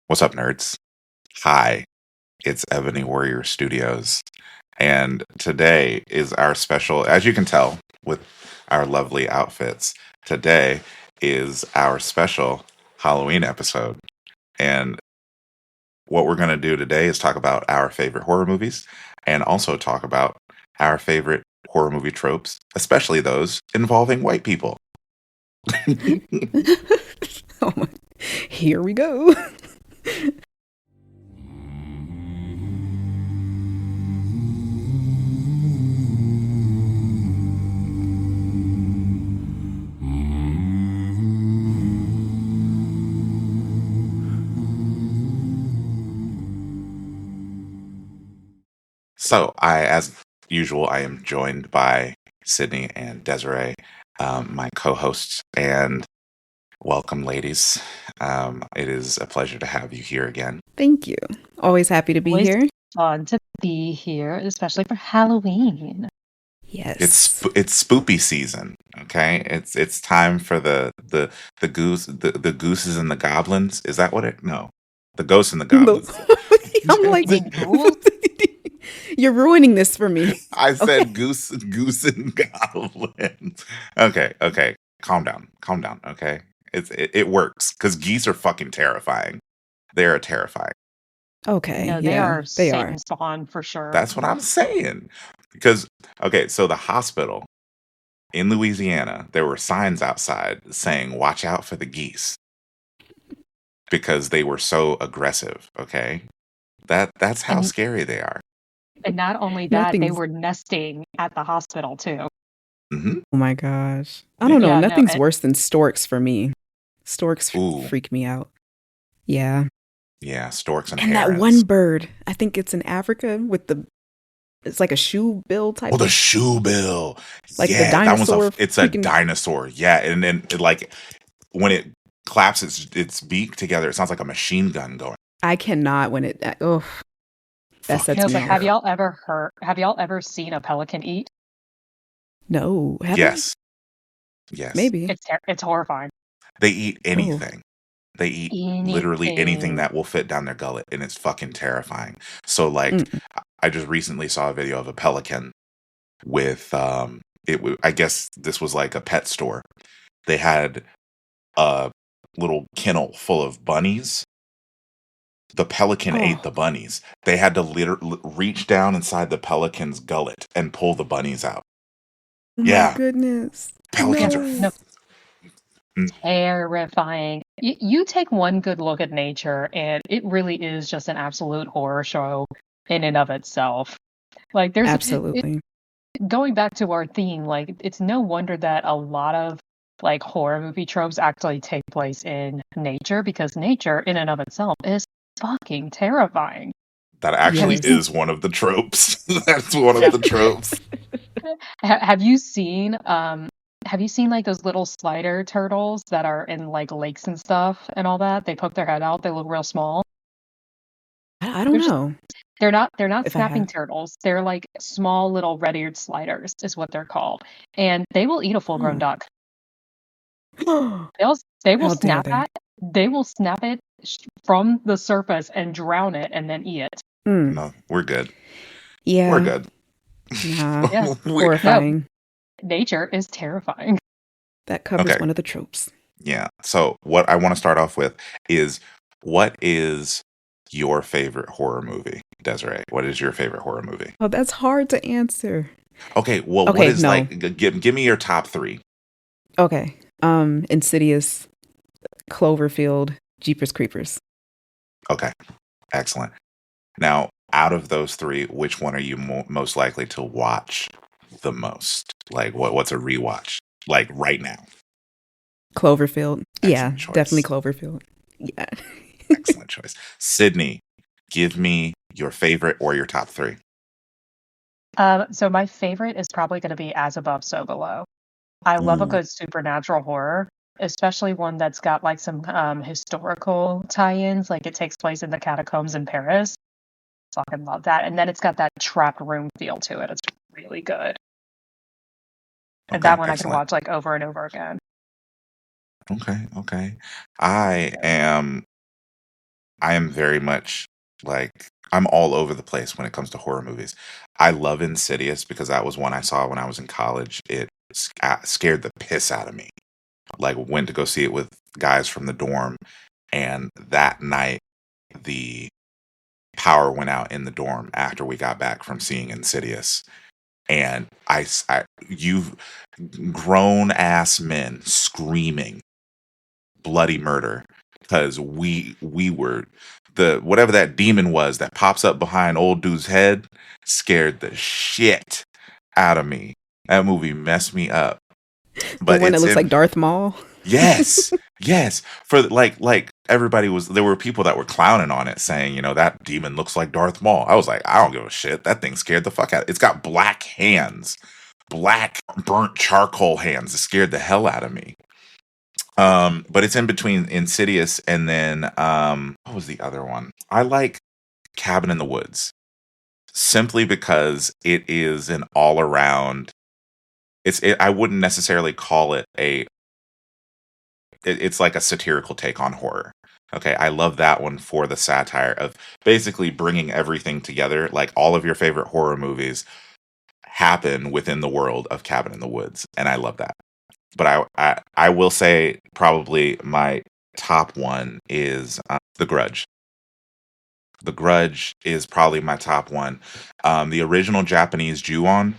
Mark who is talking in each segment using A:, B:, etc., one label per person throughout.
A: What's up, nerds? Hi, it's Ebony Warrior Studios, and today is our special, as you can tell with our lovely outfits, today is our special Halloween episode. And what we're going to do today is talk about our favorite horror movies and also talk about our favorite horror movie tropes, especially those involving white people.
B: Oh my. Here we go.
A: So, as usual, I am joined by Sydney and Desiree, my co-hosts, and welcome, ladies. It is a pleasure to have you here again.
B: Thank you. Always happy to be
C: Always
B: here.
C: fun to be here, especially for Halloween.
B: Yes.
A: It's spoopy season. Okay, it's time for the goose the gooses and the goblins. Is that what it? No, the ghosts and the goblins.
B: I'm like,
C: You mean ghouls?
B: you're ruining this for me.
A: I said
B: Okay.
A: goose and goblins. Okay, calm down, okay, it works because geese are fucking terrifying. They are terrifying.
B: Okay.
C: No, they
B: Yeah,
C: are
B: they are.
C: Satan's spawn for sure.
A: That's what I'm saying. Because okay, so the hospital in Louisiana, there were signs outside saying "Watch out for the geese" because they were so aggressive. Okay, that's how
C: And
A: scary they are.
C: and not only that, they
B: Nothing's.
C: were nesting at the hospital too.
A: Hmm.
B: Oh my gosh. I don't know.
C: Yeah, no,
B: Nothing's worse than storks for me. Storks
A: Ooh,
B: freak me out. Yeah.
A: yeah, storks and
B: And that
A: herons.
B: one bird, I think it's in Africa with it's like a shoe bill
A: Oh,
B: type
A: the
B: of,
A: shoe bill.
B: like the
A: Yeah, that one's
B: dinosaur
A: it's a
B: freaking.
A: dinosaur. Yeah, and then like when it claps its beak together, it sounds like a machine gun going.
B: I cannot when it, oh, that
A: Fucking
B: sets
C: no,
B: me
C: but
B: off.
C: have y'all ever seen a pelican eat?
B: No, have I?
A: Yes, yes.
B: Maybe.
C: It's horrifying.
A: They eat
B: Oh.
A: anything. They eat literally anything
C: Anything.
A: that will fit down their gullet, and it's fucking terrifying. So, like,
B: Mm.
A: I just recently saw a video of a pelican with I guess this was like a pet store. They had a little kennel full of bunnies. The pelican ate
B: Oh,
A: the bunnies. They had to reach down inside the pelican's gullet and pull the bunnies out.
B: my
A: Yeah,
B: goodness.
A: pelicans are.
B: No.
C: No,
A: Mm,
C: terrifying. You take one good look at nature, and it really is just an absolute horror show in and of itself. Like,
B: Absolutely.
C: going back to our theme, like, it's no wonder that a lot of like horror movie tropes actually take place in nature because nature in and of itself is fucking terrifying.
A: that
C: Have you
A: actually
C: seen
B: Yes.
A: is one of the tropes. That's one of the tropes.
C: have you seen like those little slider turtles that are in like lakes and stuff and all that? They poke their head out, they look real small.
B: I don't
C: They're just
B: know
C: they're not
B: if I
C: snapping
B: have.
C: turtles. They're like small little red-eared sliders is what they're called. And they will eat a full-grown
B: Oh.
C: duck. They will
B: How dare
C: snap
B: they?
C: that. They will snap it from the surface and drown it and then eat it.
B: Mm.
A: No, we're good. We're
B: Yeah.
A: good.
B: Nah.
C: Yeah. No,
B: Horrifying.
C: nature is terrifying.
B: That covers
A: Okay.
B: one of the tropes.
A: Yeah. So what I want to start off with is what is your favorite horror movie, Desiree? What is your favorite horror movie?
B: Oh, that's hard to answer.
A: Okay. Well, what
B: Okay,
A: is
B: no.
A: like? Give me your top three.
B: Okay. Insidious, Cloverfield, Jeepers Creepers.
A: Okay. Excellent. Now, out of those three, which one are you most likely to watch the most? Like, what's a rewatch? Like right now.
B: Cloverfield. Yeah,
A: Excellent
B: definitely
A: choice.
B: Cloverfield. Yeah.
A: Excellent choice. Sydney, give me your favorite or your top three.
C: So my favorite is probably going to be As Above, So Below. I love a
A: Ooh,
C: good supernatural horror, especially one that's got like some historical tie-ins, like it takes place in the catacombs in Paris. Fucking love that. And then it's got that trapped room feel to it. It's really good. And
A: okay,
C: that one I can
A: excellent.
C: watch like over and over again.
A: Okay. I am I am very much like I'm all over the place when it comes to horror movies. I love Insidious because that was one I saw when I was in college. It scared the piss out of me. Like went to go see it with guys from the dorm, and that night the power went out in the dorm after we got back from seeing Insidious. And you grown ass men screaming bloody murder because we were the whatever that demon was that pops up behind old dude's head scared the shit out of me. That movie messed me up.
B: The
A: But
B: one that
A: it's
B: looks like
A: in
B: Darth Maul.
A: yes, yes. For like everybody was there were people that were clowning on it saying, that demon looks like Darth Maul. I was like, I don't give a shit. That thing scared the fuck out. It's got black hands. Black burnt charcoal hands. It scared the hell out of me. But it's in between Insidious and then what was the other one? I like Cabin in the Woods simply because it is an all around. I wouldn't necessarily call it it's like a satirical take on horror. Okay, I love that one for the satire of basically bringing everything together. Like all of your favorite horror movies happen within the world of Cabin in the Woods, and I love that. But I will say probably my top one is The Grudge. The Grudge is probably my top one. The original Japanese Ju-on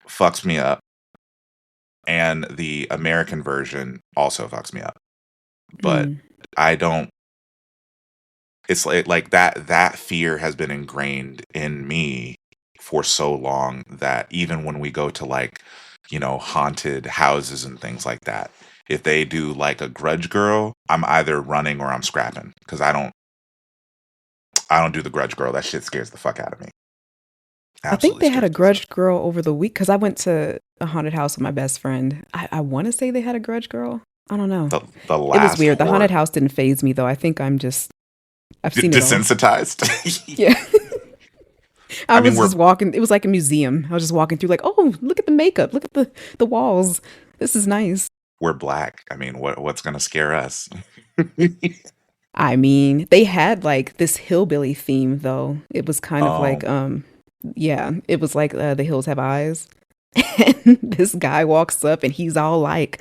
A: fucks me up, and the American version also fucks me up. But
B: Mm.
A: I don't. It's like that fear has been ingrained in me for so long that even when we go to like haunted houses and things like that, if they do like a Grudge Girl, I'm either running or I'm scrapping because I don't do the Grudge Girl. That shit scares the fuck out of me.
B: I think
A: Absolutely
B: they had a
A: scares the fuck.
B: Grudge Girl over the week because I went to a haunted house with my best friend. I want to say they had a Grudge Girl. I don't know.
A: The
B: It was
A: last
B: weird. The
A: horror
B: haunted house didn't phase me though. I think I've seen it all.
A: desensitized.
B: Yeah. I
A: I mean,
B: was just walking. It was like a museum. I was just walking through, like, oh, look at the makeup. Look at the walls. This is nice.
A: we're black. I mean, what's gonna scare us?
B: I mean, they had like this hillbilly theme though. It was kind of like,
A: um,
B: yeah, it was like The Hills Have Eyes. And this guy walks up and he's all like,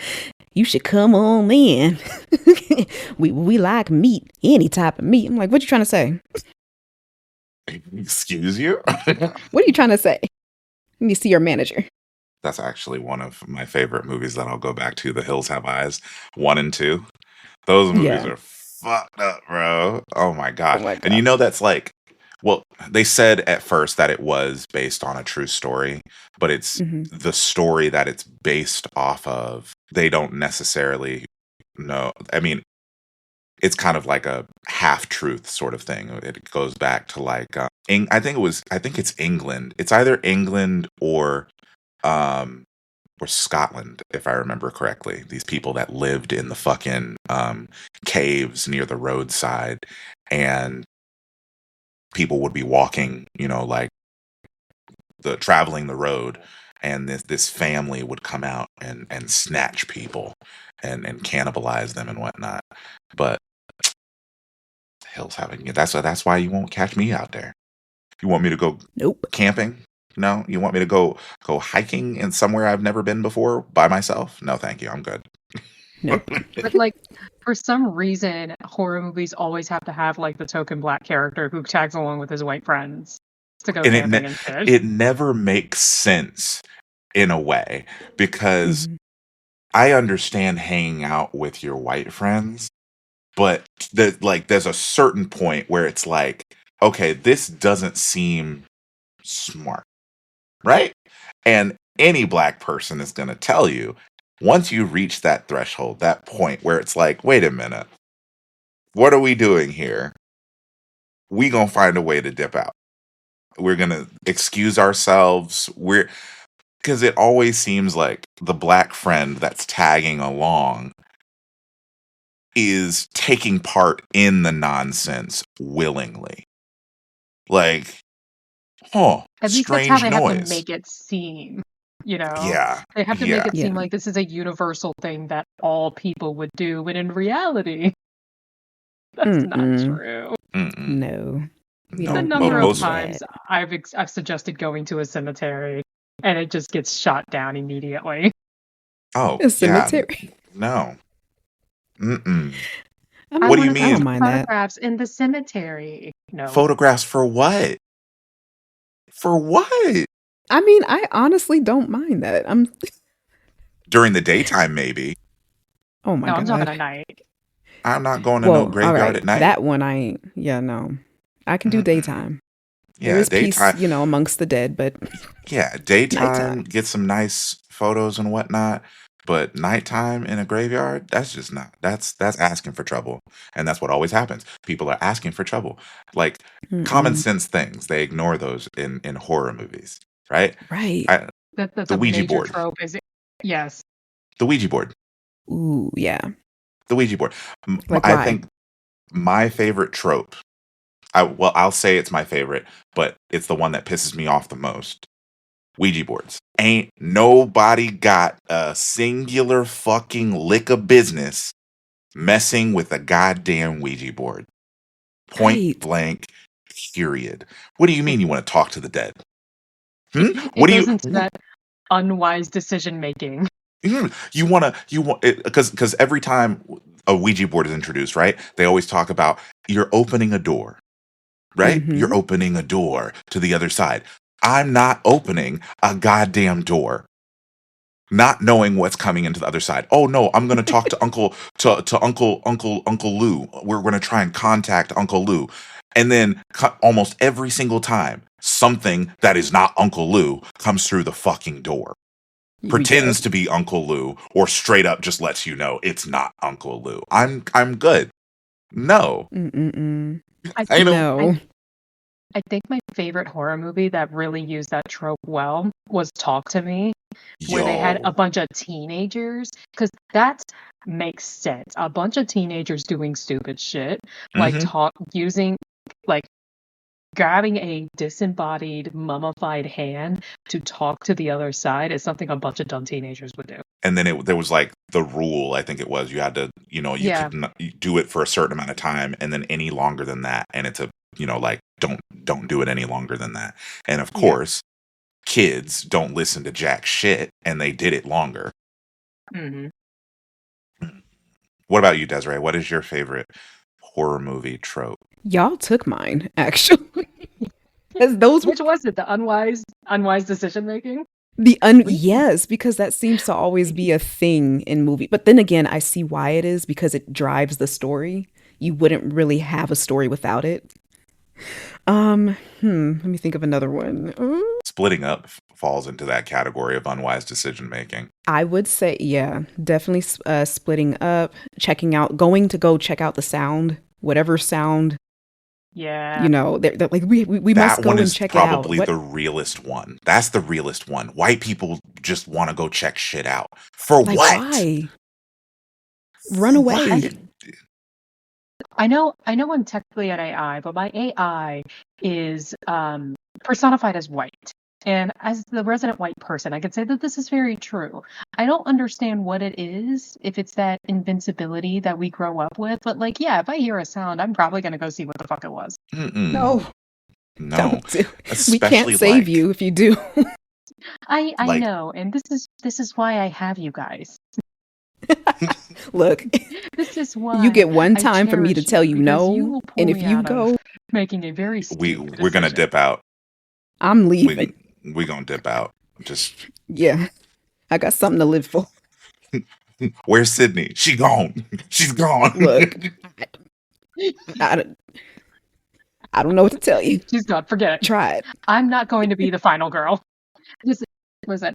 B: "You should come on in. we like meat, any type of meat." I'm like, "What you trying to say?
A: excuse you.
B: What are you trying to say? Let me see your manager."
A: That's actually one of my favorite movies that I'll go back to. The Hills Have Eyes, 1 and 2. Those movies
B: Yeah.
A: are fucked up, bro. Oh my
B: Oh
A: gosh.
B: my
A: And
B: god.
A: that's like, well, they said at first that it was based on a true story, but it's
B: Hmm.
A: the story that it's based off of. They don't necessarily know. I mean, it's kind of like a half truth sort of thing. It goes back to like, I think it's England. It's either England um, or Scotland, if I remember correctly. These people that lived in the fucking caves near the roadside, and people would be walking, like traveling the road, and this family would come out and snatch people and cannibalize them and whatnot. But the hell's happening? That's why you won't catch me out there. You want me to go
B: Nope.
A: camping? No. You want me to go hiking in somewhere I've never been before by myself? No, thank you. I'm good.
B: Nope.
C: But like for some reason, horror movies always have to have like the token black character who tags along with his white friends to go
A: And
C: camping and shit.
A: it never makes sense in a way because
B: Hmm.
A: I understand hanging out with your white friends, but there's a certain point where it's like, okay, this doesn't seem smart, right? And any black person is going to tell you once you reach that threshold, that point where it's like, wait a minute, what are we doing here? We gonna find a way to dip out. We're gonna excuse ourselves. Because it always seems like the black friend that's tagging along is taking part in the nonsense willingly. Like,
C: At least that's how
A: strange
C: they have to
A: noise.
C: make it seem, you know?
A: Yeah,
C: They have to make
A: yeah.
C: it seem
B: Yeah.
C: like this is a universal thing that all people would do, when in reality, That's not
B: Mm-mm.
C: true.
A: Mm-mm.
B: No, we
C: The
A: No,
B: don't we
C: number
B: don't
C: of
B: do
A: most
C: times
B: that.
C: I've suggested going to a cemetery and it just gets shot down immediately.
A: oh
B: A
A: yeah,
B: cemetery.
A: no. Mm-mm.
B: I
C: I
A: What do
B: mean,
A: you
C: want to
B: I
C: take
B: don't
A: mean?
B: mind that.
C: photographs in the cemetery. No.
A: Photographs for what? For what?
B: I mean, I honestly don't mind that.
A: During the daytime, maybe.
B: Oh my
C: No, I'm talking
B: god.
C: at night.
A: I'm not going to no
B: Well, all
A: graveyard
B: right,
A: at night.
B: that one I ain't. Yeah, no, I can do
A: Mm-mm.
B: daytime. There
A: Yeah,
B: is peace,
A: daytime.
B: amongst the dead, but
A: Yeah, daytime,
B: nighttime.
A: get some nice photos and whatnot. But nighttime in a graveyard, that's just not. That's asking for trouble, and that's what always happens. People are asking for trouble, like common
B: Mm-mm.
A: sense things. They ignore those in horror movies, right?
B: Right.
A: I,
C: That's
A: the
C: a
A: Ouija
C: major
A: board,
C: trope. Is it? Yes.
A: the Ouija board,
B: Ooh, yeah.
A: the Ouija board.
B: Like
A: I
B: why?
A: think my favorite trope. I'll say it's my favorite, but it's the one that pisses me off the most. Ouija boards. Ain't nobody got a singular fucking lick of business messing with a goddamn Ouija board. Point
B: Right.
A: blank, period. What do you
C: It,
A: mean you want to talk to the dead?
C: it,
A: What
C: it
A: do
C: goes
A: you
C: into that unwise decision making.
A: you want to you want because every time a Ouija board is introduced, right? They always talk about you're opening a door, right? You're
B: Mm-hmm.
A: opening a door to the other side. I'm not opening a goddamn door not knowing what's coming into the other side. Oh no, I'm going to talk to Uncle Lou. We're going to try and contact Uncle Lou. And then almost every single time something that is not Uncle Lou comes through the fucking door.
B: Yeah.
A: Pretends to be Uncle Lou or straight up just lets you know it's not Uncle Lou. I'm good. No.
B: Mm-mm.
C: I
A: I don't
C: I
B: No.
C: I think my favorite horror movie that really used that trope well was Talk to Me, where they had
A: yo.
C: a bunch of teenagers, because that makes sense. A bunch of teenagers doing stupid shit, like
A: Mhm.
C: talk using like grabbing a disembodied, mummified hand to talk to the other side is something a bunch of dumb teenagers would do.
A: And then there was like the rule, I think it was, you had to, you
C: Yeah,
A: could not, you do it for a certain amount of time, and then any longer than that, and it's a, like don't do it any longer than that. And of
C: yeah.
A: course, kids don't listen to jack shit, and they did it longer.
C: hmm
A: What about you, Desiree? What is your favorite horror movie trope?
B: Y'all took mine, actually. As those were
C: Which was it? The unwise decision making?
A: We
B: yes, because that seems to always be a thing in movie. But then again, I see why it is because it drives the story. You wouldn't really have a story without it. Let me think of another one.
A: splitting up falls into that category of unwise decision making.
B: I would say, yeah, definitely splitting up, checking out, going to go check out the sound, whatever sound,
C: Yeah.
B: they're like, we must
A: That
B: go
A: one
B: and
A: is
B: check it out.
A: probably
B: What?
A: the realest one. That's the realest one. White people just want to go check shit out. For
B: Like,
A: what?
B: why? Run
A: For
B: away.
A: what?
C: I know I'm technically an AI, but my AI is personified as white. And as the resident white person, I can say that this is very true. I don't understand what it is, if it's that invincibility that we grow up with, but like, yeah, if I hear a sound, I'm probably gonna go see what the fuck it was.
A: Mm-mm.
B: No,
A: No.
B: don't do. We can't
A: Especially
B: save you if you do.
C: I
A: like
C: know, and this is why I have you guys.
B: Look,
C: This is
B: you
C: why
B: get one
C: I
B: time for me to
C: cherish
B: tell
C: you,
B: you
C: because you
B: no,
C: will pull
B: and if
C: me
B: you
C: out of
B: go,
C: making a very stupid
A: we're gonna
C: decision.
A: dip out.
B: I'm
A: We
B: leaving.
A: we gonna dip out. Just
B: Yeah, I got something to live for.
A: where's Sydney? She gone. She's gone.
B: Look, I, I, I don't know what to tell you.
C: She's gone. Forget it.
B: Try it.
C: I'm not going to be the final girl. Just listen.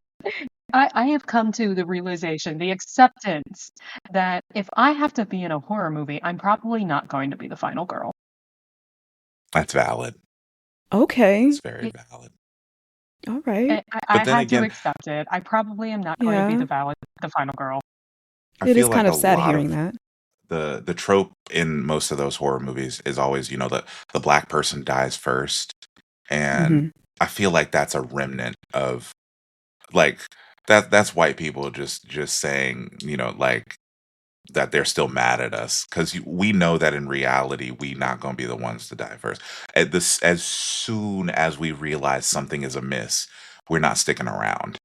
C: I have come to the realization, the acceptance that if I have to be in a horror movie, I'm probably not going to be the final girl.
A: That's valid.
B: Okay.
A: It's very valid.
B: All right.
C: I
A: But then
C: had to
A: again,
C: accept it. I probably am not going to be
B: Yeah.
C: the final girl.
A: I
B: It is
A: feel like
B: kind
A: a
B: of sad
A: lot
B: hearing
A: of
B: that.
A: the trope in most of those horror movies is always, the black person dies first. And
B: Hmm.
A: I feel like that's a remnant of like that's white people just saying, like that they're still mad at us because we know that in reality we not going to be the ones to die first. As soon as we realize something is amiss, we're not sticking around.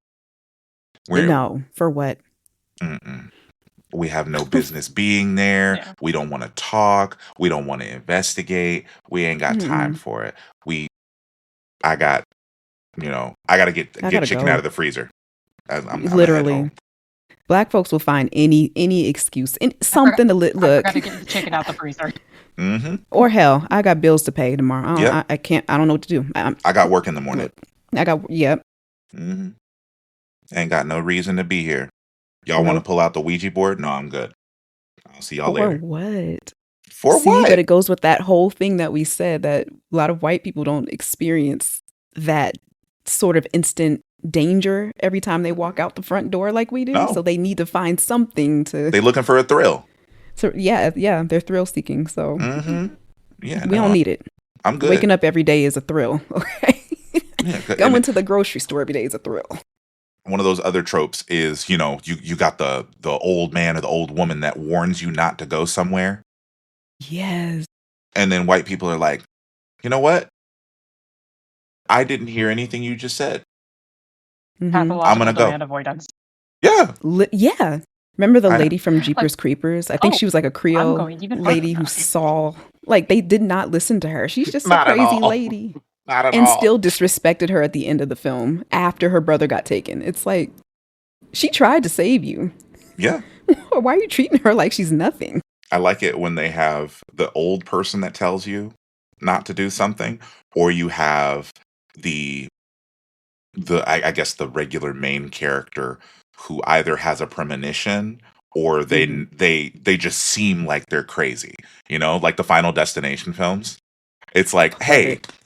B: No, for what?
A: Mm-mm. We have no business being there.
C: Yeah.
A: We don't want to talk. We don't want to investigate. We ain't got time
B: Mm-mm.
A: for it. I got, I got to get
B: I gotta
A: chicken out
B: go.
A: of the freezer. I'm gonna head
B: Literally.
A: home.
B: Black folks will find any excuse and
C: I forgot,
B: something to
C: I
B: look.
C: forgot to get the chicken out the freezer.
A: Mm-hmm.
B: Or hell, I got bills to pay tomorrow.
A: Yep.
B: I can't. I don't know what to do.
A: I got work in the morning.
B: I got. Yep.
A: Mm-hmm. Ain't got no reason to be here. Y'all want to
B: Nope.
A: pull out the Ouija board? No, I'm good. I'll see y'all
B: For
A: later.
B: what?
A: For
B: See,
A: what?
B: but it goes with that whole thing that we said that a lot of white people don't experience that sort of instant danger every time they walk out the front door like we do.
A: No.
B: So they need to find something to.
A: They looking for a thrill.
B: So yeah, they're thrill seeking. So
A: Mm-hmm. Yeah,
B: we don't need it.
A: I'm good.
B: Waking up every day is a thrill. Okay.
A: Yeah,
B: Going to the grocery store every day is a thrill.
A: One of those other tropes is, you got the old man or the old woman that warns you not to go somewhere.
B: Yes.
A: And then white people are like, you know what? I didn't hear anything you just said.
B: Mhm.
C: Pathological
A: I'm gonna go.
C: demand avoidance.
A: Yeah.
B: Yeah. Remember the
A: I-
B: lady from Jeepers Creepers? I think
C: oh,
B: she was like a
C: I'm
B: Creole
C: going even
B: lady
C: further.
B: who saw, like, they did not listen to her. She's just a
A: Not at
B: crazy
A: all.
B: lady.
A: Not at
B: And
A: all.
B: still disrespected her at the end of the film after her brother got taken. It's like, she tried to save you.
A: Yeah.
B: Why are you treating her like she's nothing?
A: I like it when they have the old person that tells you not to do something, or you have the I guess the regular main character who either has a premonition or they just seem like they're crazy. Like the Final Destination films. It's like, hey,
B: Perfect.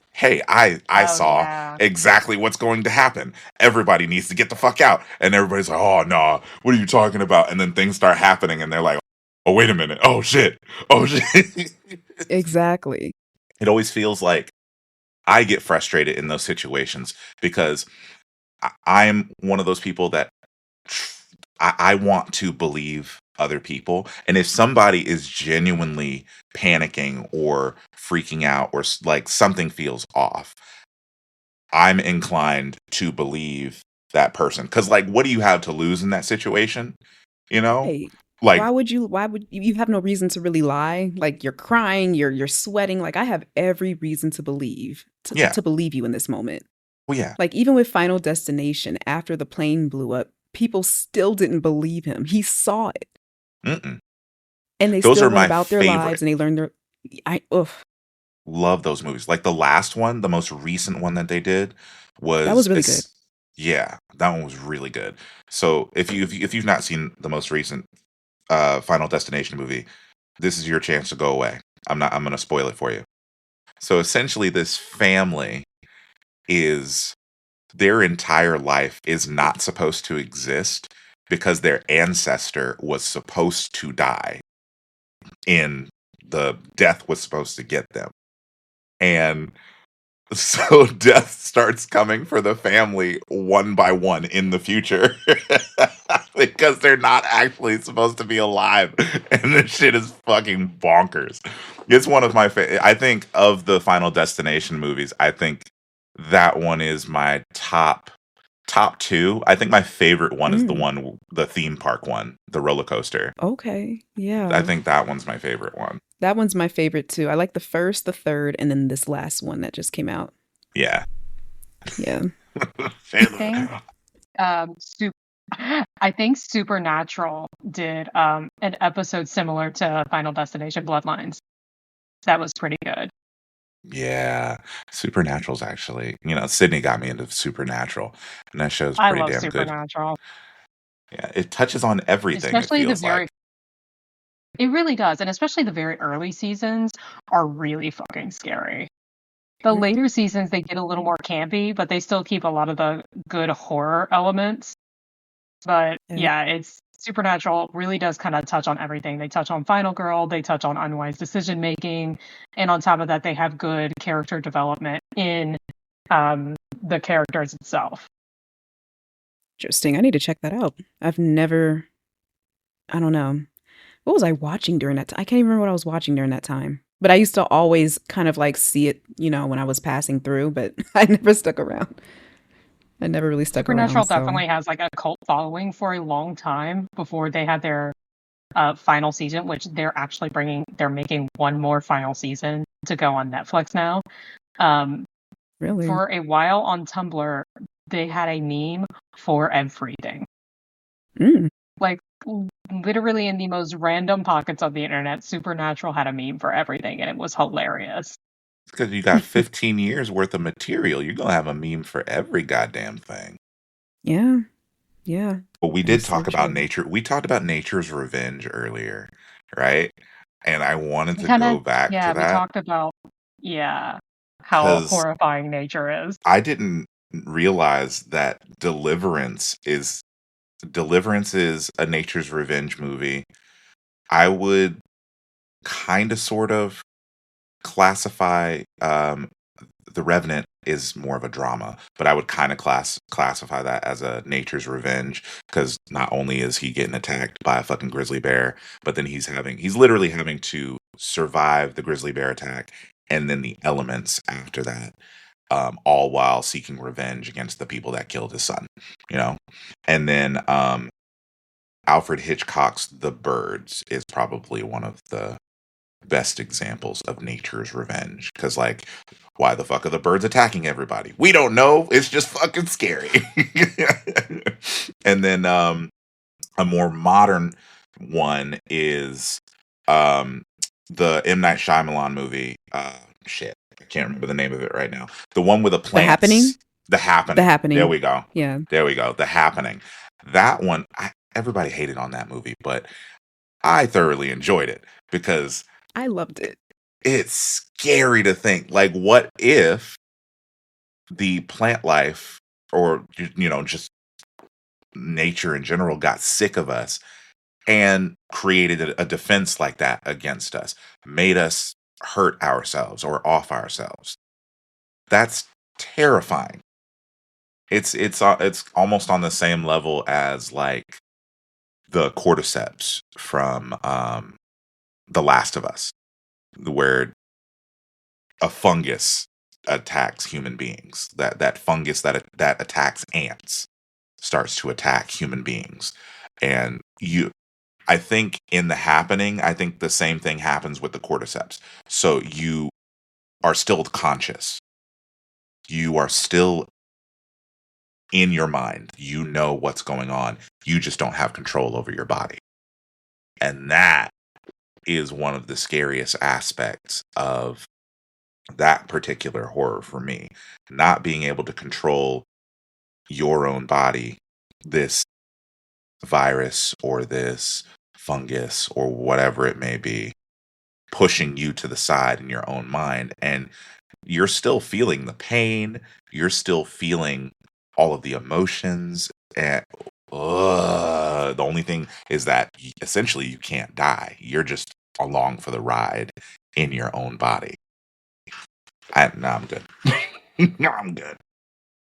A: I
C: Oh,
A: saw
C: yeah.
A: exactly what's going to happen. Everybody needs to get the fuck out. And everybody's like, oh no, what are you talking about? And then things start happening and they're like, oh wait a minute. Oh shit. Oh shit.
B: Exactly.
A: It always feels like I get frustrated in those situations because I'm one of those people that I want to believe other people. And if somebody is genuinely panicking or freaking out or like something feels off, I'm inclined to believe that person. Because, like, what do you have to lose in that situation?
B: Hey,
A: Like,
B: why would you have no reason to really lie? Like, you're crying, you're sweating. Like, I have every reason to believe
A: Yeah.
B: to believe you in this moment.
A: well, yeah.
B: Like, even with Final Destination, after the plane blew up, people still didn't believe him. He saw it.
A: Mm-mm.
B: And they
A: Those
B: still
A: are
B: went
A: my
B: about their
A: favorite.
B: lives and they learned their
A: Love those movies. Like the last one, the most recent one that they did
B: that was really good.
A: Yeah, that one was really good. So if you've not seen the most recent Final Destination movie, this is your chance to go away. I'm going to spoil it for you. So essentially, this family is their entire life is not supposed to exist because their ancestor was supposed to die. In the death was supposed to get them, and so death starts coming for the family one by one in the future because they're not actually supposed to be alive, and this shit is fucking bonkers. It's one of my I think of the Final Destination movies, I think that one is my top two. I think my favorite one is the theme park one, the roller coaster.
B: Okay. Yeah.
A: I think that one's my favorite one.
B: That one's my favorite too. I like the first, the third, and then this last one that just came out.
A: Yeah.
B: Yeah.
C: I think Supernatural did an episode similar to Final Destination Bloodlines. That was pretty good.
A: Yeah, Supernatural's actually, Sydney got me into Supernatural, and that show's pretty
C: I love
A: damn good.
C: Supernatural.
A: Yeah, it touches on everything.
C: Especially
A: it feels like.
C: It really does, and especially the very early seasons are really fucking scary. The later seasons, they get a little more campy, but they still keep a lot of the good horror elements. But yeah, it's Supernatural really does kind of touch on everything. They touch on Final Girl, they touch on unwise decision making, and on top of that, they have good character development in the characters itself.
B: Interesting. I need to check that out. I don't know. What was I watching during that time? I can't even remember what I was watching during that time. But I used to always kind of like see it, when I was passing through, but I never stuck around. I never really stuck
C: Supernatural
B: around, so.
C: definitely has like a cult following for a long time before they had their final season, which they're making one more final season to go on Netflix now.
B: Really?
C: For a while on Tumblr, they had a meme for everything.
B: Mm.
C: Like literally in the most random pockets of the internet, Supernatural had a meme for everything, and it was hilarious.
A: Because you got 15 years worth of material. You're going to have a meme for every goddamn thing.
B: Yeah. Yeah.
A: But we
B: That
A: did
B: is so
A: talk about
B: true.
A: nature. We talked about nature's revenge earlier, right? And I wanted
C: We
A: to
C: kind of,
A: go back to
C: yeah, we
A: that
C: talked about, yeah, how
A: because
C: horrifying nature is.
A: I didn't realize that Deliverance is a nature's revenge movie. I would kind of sort of classify The Revenant is more of a drama, but I would kind of classify that as a nature's revenge because not only is he getting attacked by a fucking grizzly bear, but then he's literally having to survive the grizzly bear attack and then the elements after that, all while seeking revenge against the people that killed his son, you know. And then Alfred Hitchcock's The Birds is probably one of the best examples of nature's revenge because like why the fuck are the birds attacking everybody? We don't know, it's just fucking scary. And then a more modern one is um the M. Night Shyamalan movie, shit, I can't remember the name of it right now, the one with the
B: The Happening?
A: plants. The
B: The
A: Happening, there
B: Happening.
A: we go.
B: Yeah.
A: There we go, The Happening. That one, everybody hated on that movie, but I thoroughly enjoyed it because
B: I loved it.
A: it's scary to think like what if the plant life or just nature in general got sick of us and created a defense like that against us, made us hurt ourselves or off ourselves. That's terrifying. It's almost on the same level as like the cordyceps from The Last of Us, where a fungus attacks human beings. That fungus that attacks ants starts to attack human beings. And I think in The Happening, I think the same thing happens with the cordyceps. So you are still conscious. You are still in your mind. You know what's going on. You just don't have control over your body. And that is one of the scariest aspects of that particular horror for me. Not being able to control your own body, this virus or this fungus or whatever it may be, pushing you to the side in your own mind. And you're still feeling the pain, you're still feeling all of the emotions. And the only thing is that essentially you can't die. You're just along for the ride in your own body. No, I'm good. No, I'm good.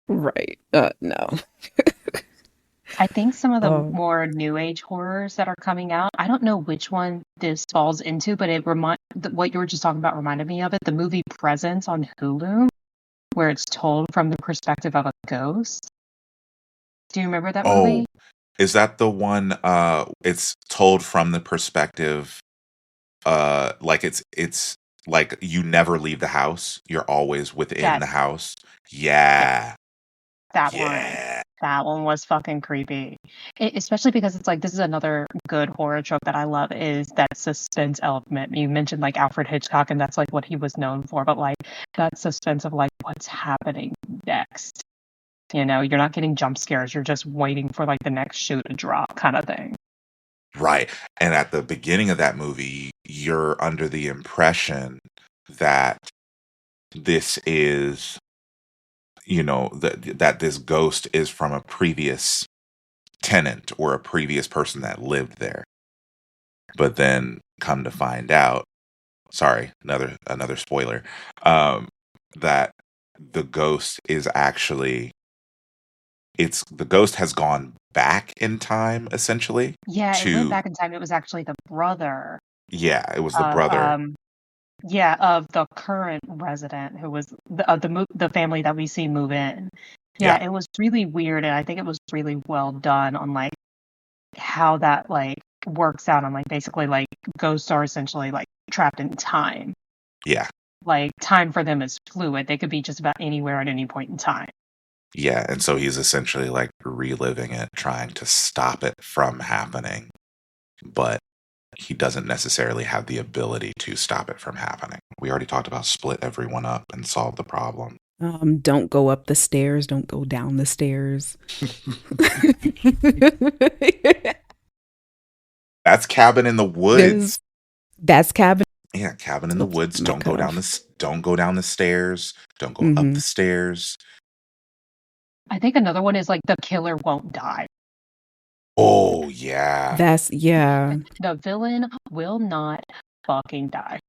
B: Right. No.
C: I think some of the
B: Oh,
C: more new age horrors that are coming out, I don't know which one this falls into, but what you were just talking about reminded me of it. The movie Presence on Hulu, where it's told from the perspective of a ghost. Do you remember that
A: Oh,
C: movie?
A: is that the one it's told from the perspective like it's like you never leave the house. You're always within the
C: Yes.
A: house.
C: Yeah,
A: Yeah.
C: that one.
A: Yeah.
C: That one was fucking creepy. Especially because it's like this is another good horror trope that I love is that suspense element. You mentioned like Alfred Hitchcock, and that's like what he was known for, but like that suspense of like what's happening next. You're not getting jump scares. You're just waiting for like the next shoe to drop kind of thing.
A: Right. And at the beginning of that movie, you're under the impression that this is, that this ghost is from a previous tenant or a previous person that lived there. But then come to find out, sorry, another spoiler, um, that the ghost is actually it's the ghost has gone back in time essentially
C: Yeah, it went
A: to
C: back in time. It was actually the brother
A: yeah, it was the
C: of
A: brother.
C: of the current resident who was the family that we see move in.
A: Yeah.
C: Yeah, it was really weird, and I think it was really well done on like how that like works out on like basically like ghosts are essentially like trapped in time.
A: Yeah.
C: Like time for them is fluid. They could be just about anywhere at any point in time.
A: Yeah, and so he's essentially like reliving it, trying to stop it from happening, but he doesn't necessarily have the ability to stop it from happening. We already talked about split everyone up and solve the problem.
B: Don't go up the stairs. Don't go down the stairs.
A: That's Cabin in the Woods.
B: That's Cabin.
A: Yeah, Cabin in the
B: Oops,
A: Woods.
B: might
A: Don't
B: cut
A: go down
B: off.
A: the don't go down the stairs. Don't go up
B: Mhm.
A: the stairs.
C: I think another one is like the killer won't die.
A: Oh yeah,
B: That's yeah.
C: The villain will not fucking die.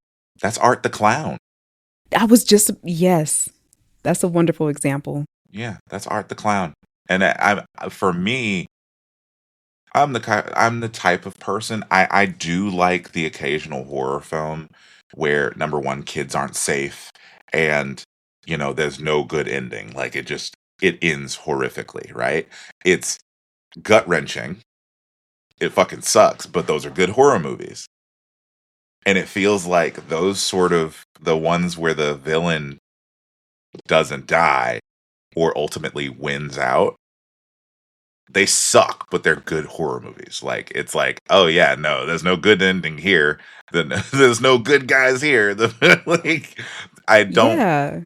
A: that's Art the Clown.
B: I was just yes. That's a wonderful example.
A: Yeah, that's Art the Clown. And for me, I'm the type of person I do like the occasional horror film where number one kids aren't safe and there's no good ending. Like it ends horrifically, right? It's gut wrenching. It fucking sucks, but those are good horror movies. And it feels like those sort of the ones where the villain doesn't die or ultimately wins out, they suck, but they're good horror movies. Like it's like, oh yeah, no, there's no good ending here. Then there's no good guys here. Like I don't.
B: Yeah.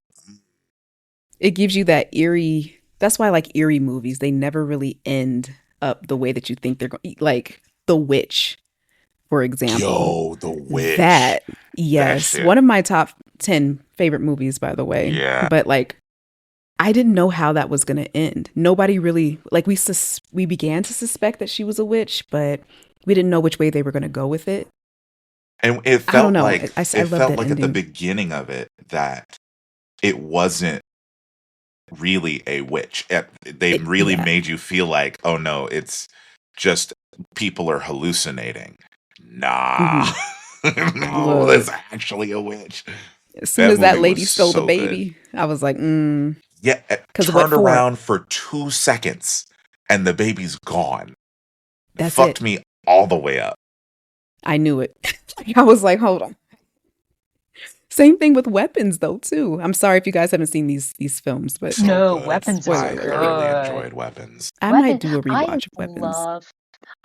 B: It gives you that eerie. That's why I like eerie movies. They never really end up the way that you think they're going. Like The Witch, for example.
A: Yo, The Witch.
B: That
A: That
B: yes,
A: shit.
B: one of my top 10 favorite movies, by the way.
A: Yeah.
B: But like, I didn't know how that was going to end. Nobody really like we began to suspect that she was a witch, but we didn't know which way they were going to go with it.
A: And it
B: I don't
A: felt
B: know.
A: like
B: I
A: it
B: love
A: felt
B: that
A: like at the
B: ending.
A: beginning of it that it wasn't really a witch. They really
B: Yeah.
A: made you feel like, oh no, it's just people are hallucinating. Nah. No, that's
B: Look,
A: actually a witch.
B: as soon
A: That
B: as that
A: movie was
B: lady stole the
A: so good.
B: baby, I was like,
A: Yeah,
B: because what
A: turned
B: for?
A: around for 2 seconds and the baby's gone.
B: That's
A: Fucked
B: it.
A: me all the way up.
B: I knew it. I was like, hold on. Same thing with Weapons, though, too. I'm sorry if you guys haven't seen these films, but
A: So
C: No,
A: good.
C: Weapons is
B: spoiler
A: I
B: alert.
A: really
C: good.
A: enjoyed Weapons.
B: I
C: Weapon.
B: might do a rewatch of Weapons.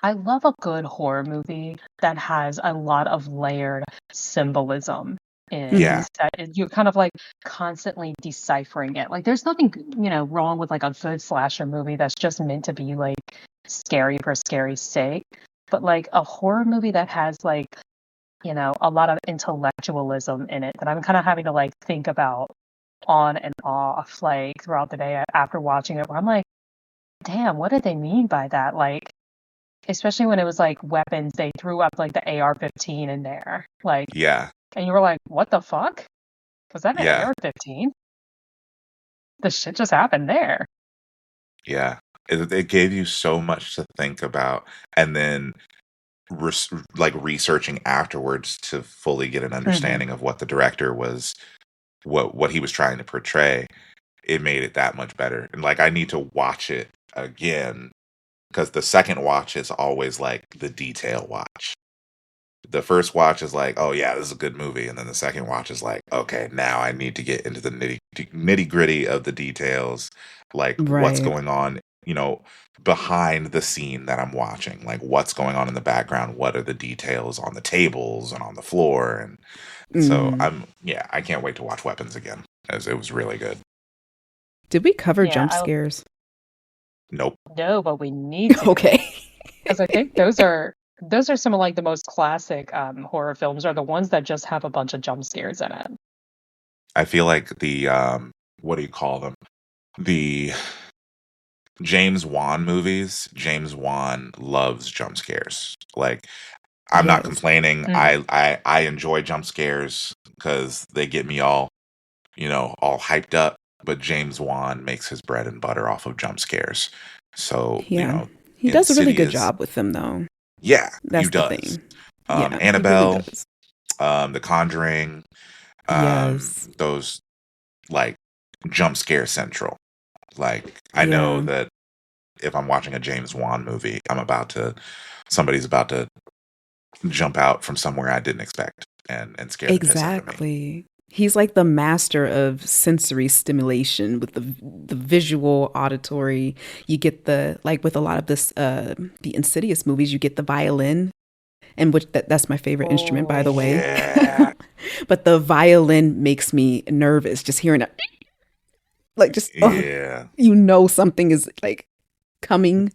C: I love a good horror movie that has a lot of layered symbolism in
A: Yeah.
C: it. That you're kind of like constantly deciphering it. Like there's nothing, wrong with like a good slasher movie that's just meant to be like scary for scary's sake. But like a horror movie that has like, a lot of intellectualism in it that I'm kind of having to like think about on and off like throughout the day after watching it, where I'm like, damn, what did they mean by that? Like, especially when it was like weapons, they threw up like the AR-15 in there. Like,
A: Yeah.
C: and you were like, what the fuck? Was that an
A: Yeah.
C: AR-15? The shit just happened there.
A: Yeah. It gave you so much to think about. And then researching afterwards to fully get an understanding of what the director was, what he was trying to portray, it made it that much better. And like I need to watch it again because the second watch is always like the detail watch. The first watch is like, oh yeah, this is a good movie, and then the second watch is like, okay, now I need to get into the nitty gritty of the details, like what's
B: Right.
A: going on, behind the scene that I'm watching, like what's going on in the background, what are the details on the tables and on the floor, and so I can't wait to watch Weapons again, as it was really good.
B: Did we cover
C: Yeah,
B: jump scares?
A: Nope.
C: No, but we need to.
B: Okay.
C: Because I think those are some of like the most classic horror films are the ones that just have a bunch of jump scares in it.
A: I feel like the what do you call them? The James Wan movies. James Wan loves jump scares. Like I'm not
B: Yes.
A: complaining. I enjoy jump scares because they get me all, all hyped up. James Wan makes his bread and butter off of jump scares. So,
B: Yeah. He does a really good job with them, though.
A: yeah, he
B: That's the
A: does.
B: thing. Yeah, he really
A: Annabelle,
B: does.
A: The Conjuring,
B: Yes.
A: those like jump scare central. Like I know
B: Yeah.
A: that if I'm watching a James Wan movie, somebody's about to jump out from somewhere I didn't expect and scare the piss out of me.
B: Exactly. He's like the master of sensory stimulation with the visual, auditory. You get the like with a lot of this the Insidious movies, you get the violin, and that's my favorite instrument, by the way.
C: Oh,
A: Yeah,
B: But the violin makes me nervous just hearing it. Like just
A: yeah,
B: you know something is like coming.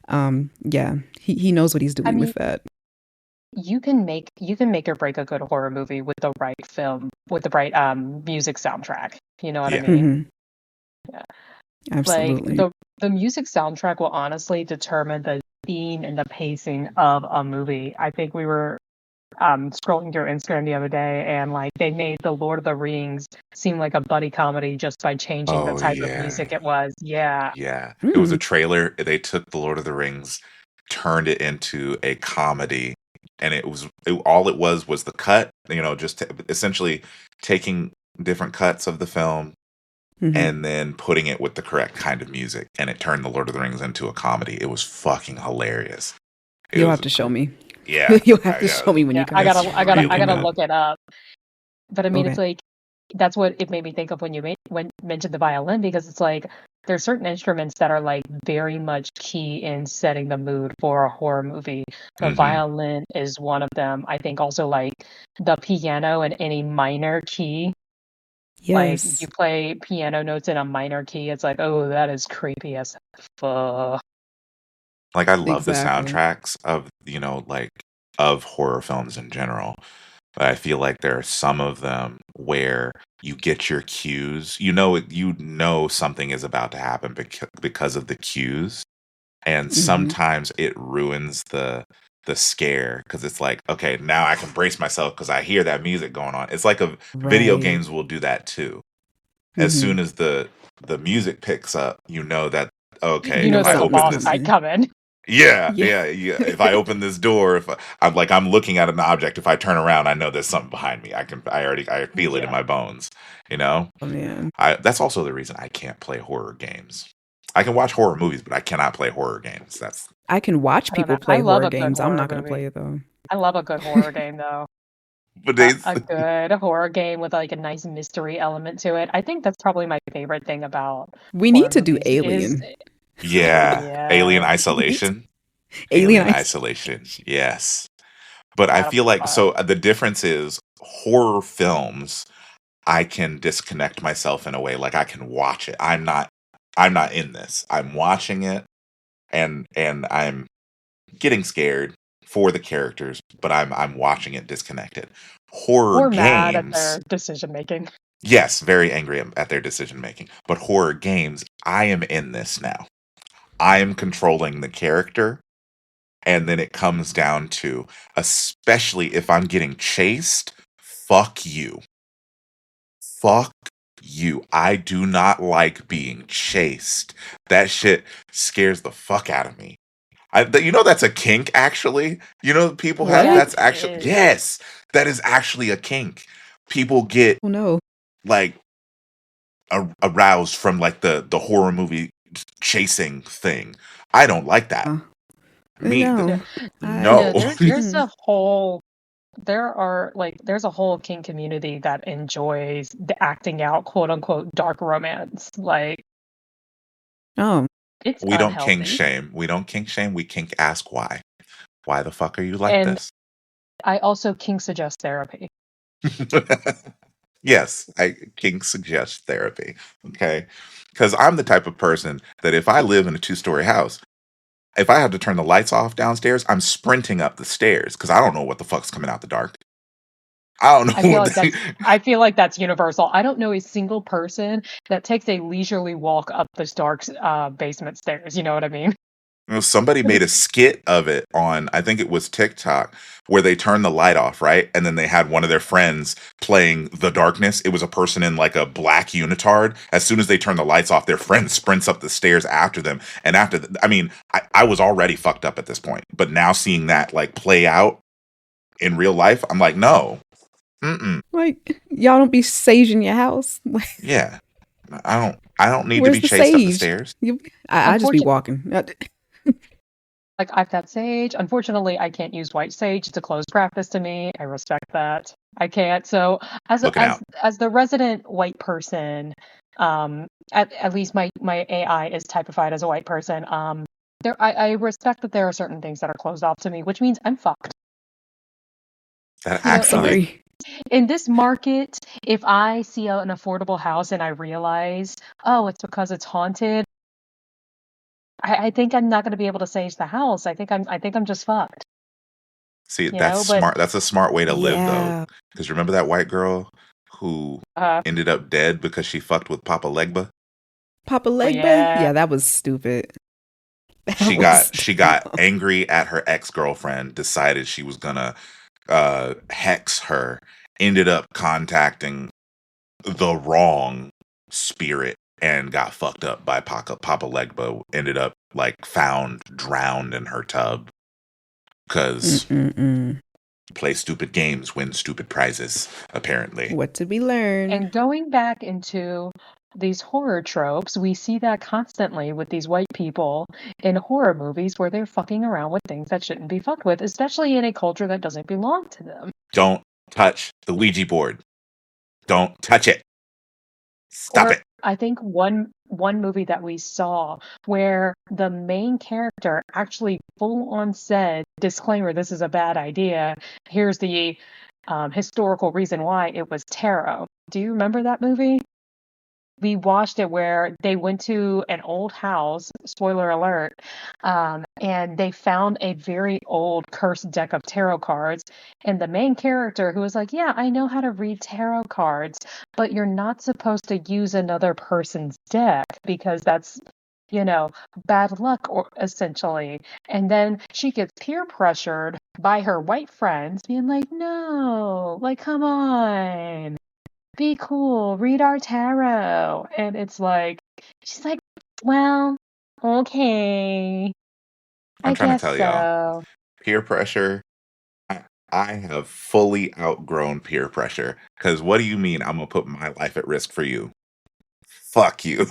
B: Yeah, he knows what he's
C: I
B: doing
C: mean,
B: with that.
C: you can make or break a good horror movie with the right film, with the right music soundtrack. You know what I
A: yeah.
C: mean?
B: Hmm.
C: Yeah. Like
B: Absolutely.
C: the music soundtrack will honestly determine the theme and the pacing of a movie. I think we were scrolling through Instagram the other day, and like they made the Lord of the Rings seem like a buddy comedy just by changing the
A: Oh
C: type of
A: yeah,
C: music it was. Yeah.
A: yeah. It was a
B: Mm,
A: trailer. They took the Lord of the Rings, turned it into a comedy, and all it was the cut. Just essentially taking different cuts of the film
B: hmm.
A: and then putting it with the correct kind of music, and it turned the Lord of the Rings into a comedy. It was fucking hilarious. It
B: You'll
A: was
B: have to show me.
A: yeah,
B: You'll have to show me when you
C: Yeah,
B: come
C: I
B: back.
A: it's
C: gotta, I gotta, I
A: really
C: gotta
A: good.
C: look it up. But I mean,
B: Okay.
C: it's like that's what it made me think of when mentioned the violin, because it's like there's certain instruments that are like very much key in setting the mood for a horror movie. The
A: Hmm.
C: violin is one of them. I think also like the piano in any minor key. Like you
B: Yes.
C: play piano notes in a minor key, it's like, oh, that is creepy as fuck.
A: Like I love the
B: Exactly.
A: soundtracks of like of horror films in general. But I feel like there are some of them where you get your cues. You know something is about to happen because of the cues, and
B: Hmm.
A: sometimes it ruins the scare because it's like, okay, now I can brace myself because I hear that music going on. It's like video
B: Right.
A: games will do that too. As
B: Hmm.
A: soon as the music picks up, you know that okay,
C: You
B: You
C: know
B: know
A: if I
C: there's a
B: something's
A: open
C: boss
A: this
C: fight
B: coming.
C: coming.
A: yeah,
B: Yeah.
A: yeah, yeah. If I open this door, if I'm looking at an object, if I turn around, I know there's something behind me. I feel it in
C: Yeah.
A: my bones. You know,
B: Oh man.
A: that's also the reason I can't play horror games. I can watch horror movies, but I cannot play horror games. That's
B: I can watch
C: I don't know.
B: people
C: I
B: play
C: love
B: horror
C: a good
B: games. I'm
C: horror
B: not gonna
C: movie.
B: play it though.
C: I love a good horror game though.
A: but
C: A,
A: they
C: a good horror game with like a nice mystery element to it. I think that's probably my favorite thing about
B: We
C: horror
B: need to do
C: movies is
B: Alien.
A: yeah, Alien
C: yeah,
B: We need to-
A: Isolation,
B: Alien
A: Alien
B: Ice.
A: Isolation. Yes, but I
C: that'll
A: feel
C: be
A: like
C: fun.
A: the difference is horror films. I can disconnect myself in a way like I can watch it. I'm not in this. I'm watching it and I'm getting scared for the characters, but I'm watching it disconnected. Horror
C: Or mad at
A: games,
C: their decision making.
A: yes, very angry at their decision making. But horror games, I am in this now. I am controlling the character, and then it comes down to, especially if I'm getting chased, fuck you. Fuck you. I do not like being chased. That shit scares the fuck out of me. That's a kink, actually. People have
B: What?
C: Yes,
A: that's
C: it
A: actually
C: is.
A: yes, that is actually a kink. People get
B: Oh no.
A: like aroused from like the horror movie chasing thing. I don't like that.
B: Uh,
A: Me,
C: No,
B: no.
A: no.
C: no, there's a whole kink community that enjoys the acting out quote unquote dark romance. Like
B: Oh.
C: it's
A: We don't kink
C: unhealthy.
A: shame. We don't kink shame. We kink ask why. Why the fuck are you like
C: And
A: this?
C: I also kink suggest therapy.
A: Yes, I kink suggest therapy. Okay. Because I'm the type of person that if I live in a 2-story house, if I have to turn the lights off downstairs, I'm sprinting up the stairs because I don't know what the fuck's coming out the dark. I don't
C: I
A: know
C: feel
A: what
C: like
A: they,
C: that's I feel like that's universal. I don't know a single person that takes a leisurely walk up this dark basement stairs. You know what I mean?
A: Somebody made a skit of it on, I think it was TikTok, where they turned the light off, right? And then they had one of their friends playing the darkness. It was a person in like a black unitard. As soon as they turn the lights off, their friend sprints up the stairs after them. And I mean, I was already fucked up at this point, but now seeing that like play out in real life, I'm like, no, mm-mm,
B: Like, y'all don't be saging your house. Like,
A: yeah, I don't need to
B: where's
A: be
B: the
A: chased up the
B: sage?
A: stairs.
B: I just be
C: Unfortunately,
B: walking.
C: like I've got sage. Unfortunately, I can't use white sage. It's a closed practice to me. I respect that. I can't. So
A: Looking out.
C: as the resident white person, at least my AI is typified as a white person. I respect that there are certain things that are closed off to me, which means I'm fucked.
A: That
C: You know,
A: actually,
B: Sorry.
C: in this market, if I see an affordable house and I realize, oh, it's because it's haunted, I think I'm not going to be able to sage the house. I think I'm just fucked.
A: see,
C: You
A: that's
C: know, but
A: smart. That's a smart way to live, though.
B: Yeah.
A: Because remember that white girl who
C: uh,
A: ended up dead because she fucked with Papa Legba?
B: Papa
C: oh
B: Legba?
C: yeah,
B: Yeah, that was stupid. That
A: She
B: was
A: got
B: dumb.
A: angry at her ex-girlfriend, decided she was gonna hex her, ended up contacting the wrong spirit and got fucked up by Papa Legba, ended up like found drowned in her tub because
B: Mm-mm-mm.
A: play stupid games, win stupid prizes, apparently.
B: What to be learned?
C: and going back into these horror tropes, we see that constantly with these white people in horror movies where they're fucking around with things that shouldn't be fucked with, especially in a culture that doesn't belong to them.
A: Don't touch the Ouija board. Don't touch it. Stop
C: Or
A: it.
C: I think one movie that we saw where the main character actually full on said, disclaimer, this is a bad idea. Here's the historical reason why it was tarot. Do you remember that movie? We watched it where they went to an old house, spoiler alert, and they found a very old cursed deck of tarot cards. And the main character who was like, yeah, I know how to read tarot cards, but you're not supposed to use another person's deck because that's, bad luck or essentially. And then she gets peer pressured by her white friends being like, no, like, come on, be cool, read our tarot. And it's like, she's like, well, okay,
A: I'm
C: I
A: trying to
C: guess
A: tell y'all.
C: so.
A: Peer pressure. I, I have fully outgrown peer pressure. Because what do you mean I'm going to put my life at risk for you? Fuck you.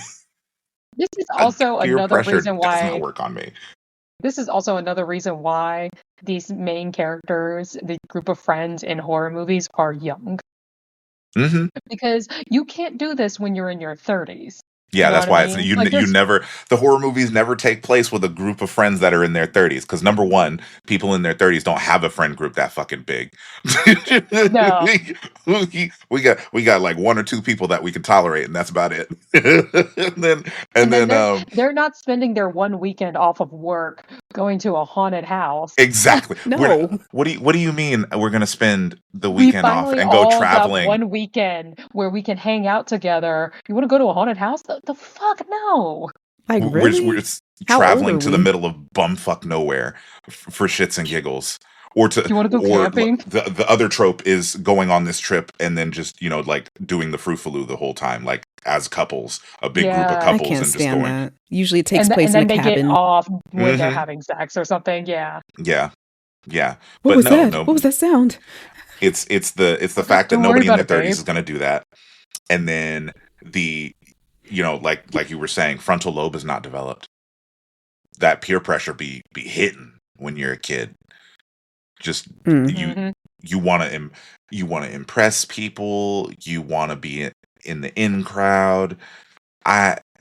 C: This is also
A: Peer
C: another
A: pressure
C: reason
A: does not
C: why
A: work on me.
C: this is also another reason why these main characters, the group of friends in horror movies are young.
A: Hmm.
C: Because you can't do this when you're in your 30s. You
A: Yeah,
C: know
A: that's
C: what I
A: why it's
C: mean? Like
A: you
C: there's
A: never the horror movies never take place with a group of friends that are in their 30s because number one, people in their 30s don't have a friend group that fucking big.
C: no.
A: We got like one or two people that we can tolerate and that's about it. And
C: And then
A: then
C: they're not spending their one weekend off of work going to a haunted house.
A: exactly.
B: No.
A: What do you mean we're going to spend the
C: We
A: weekend off
C: finally
A: and go
C: all got
A: traveling?
C: one weekend where we can hang out together. You want to go to a haunted house? The fuck no.
B: Like,
A: We're
B: really?
A: just
B: How old
A: traveling
B: are
A: to the
B: we?
A: middle of bumfuck nowhere for shits and giggles,
C: Do you want to go camping?
A: the other trope is going on this trip and then just like doing the frou-frou the whole time, like as couples, a big group of
C: Yeah.
B: I
A: couples,
B: can't
A: and just
B: stand
A: going.
B: that. Usually it takes
C: And
B: place in a
C: then they get
B: cabin.
C: off when they're
A: Hmm.
C: having sex or something. Yeah.
A: Yeah, yeah,
B: What
A: but
B: was
A: no,
B: that?
A: no,
B: What was that sound?
A: it's the fact that
C: Don't worry
A: nobody in
C: about
A: their
C: it,
A: 30s
C: babe.
A: is going to do that, and then the like you were saying, frontal lobe is not developed. That peer pressure be hitting when you're a kid. Just
B: Mm.
A: you
C: Hmm.
A: you want to you want to impress people, you want to be in the in crowd.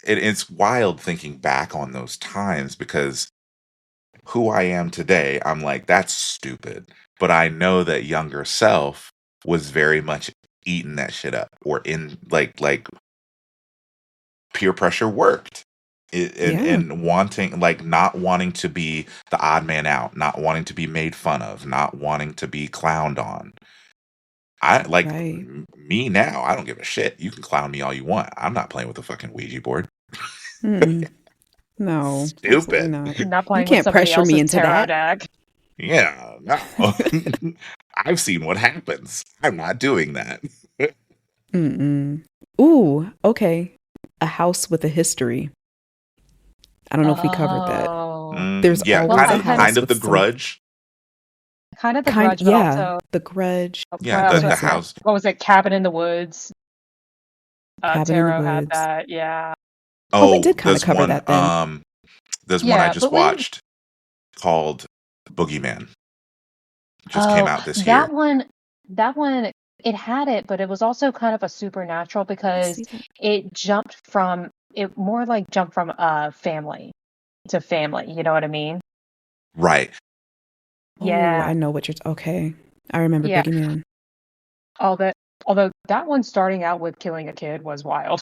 A: It's wild thinking back on those times because who I am today, I'm like that's stupid, but I know that younger self was very much eating that shit up, or in like peer pressure worked.
B: Yeah.
A: And wanting, like, not wanting to be the odd man out, not wanting to be made fun of, not wanting to be clowned on. I like
B: Right.
A: me now. I don't give a shit. You can clown me all you want. I'm not playing with the fucking Ouija board.
B: Mm. No, absolutely
A: Stupid.
B: not.
C: Not
B: You
C: playing with
B: can't
C: somebody
B: pressure me
C: else's
B: into
C: tarot
B: that.
C: deck.
A: Yeah, no. I've seen what happens. I'm not doing that.
B: Mm-mm. Ooh, okay. A house with a history. I don't know if we covered that.
C: Oh.
B: There's
A: Yeah,
C: Well,
B: always a
C: I'm kind of
B: house
A: kind of
B: with
A: the
B: some
A: Grudge.
C: The
B: kind.
C: Grudge, but
B: Yeah,
C: also
B: The Grudge.
A: Yeah,
C: I
A: the
B: What
C: also
A: the
B: is it?
A: house.
C: what was it? Cabin in the Woods.
B: Cabin in the
C: Tarot had
B: Woods.
C: that. Yeah.
B: Oh, we
A: Oh,
B: did kind of cover that then.
A: there's one I
C: Yeah,
A: just
C: but we
A: watched called Boogeyman. Just came
C: oh,
A: out this year.
C: that one it had it, but it was also kind of a supernatural
B: I
C: because
B: see that.
C: it more like jumped from family to family, you know what I mean?
A: Right.
B: Oh,
C: Yeah.
B: I know what you're. Okay, I remember
C: Yeah.
B: Boogeyman.
C: Although that one starting out with killing a kid was wild.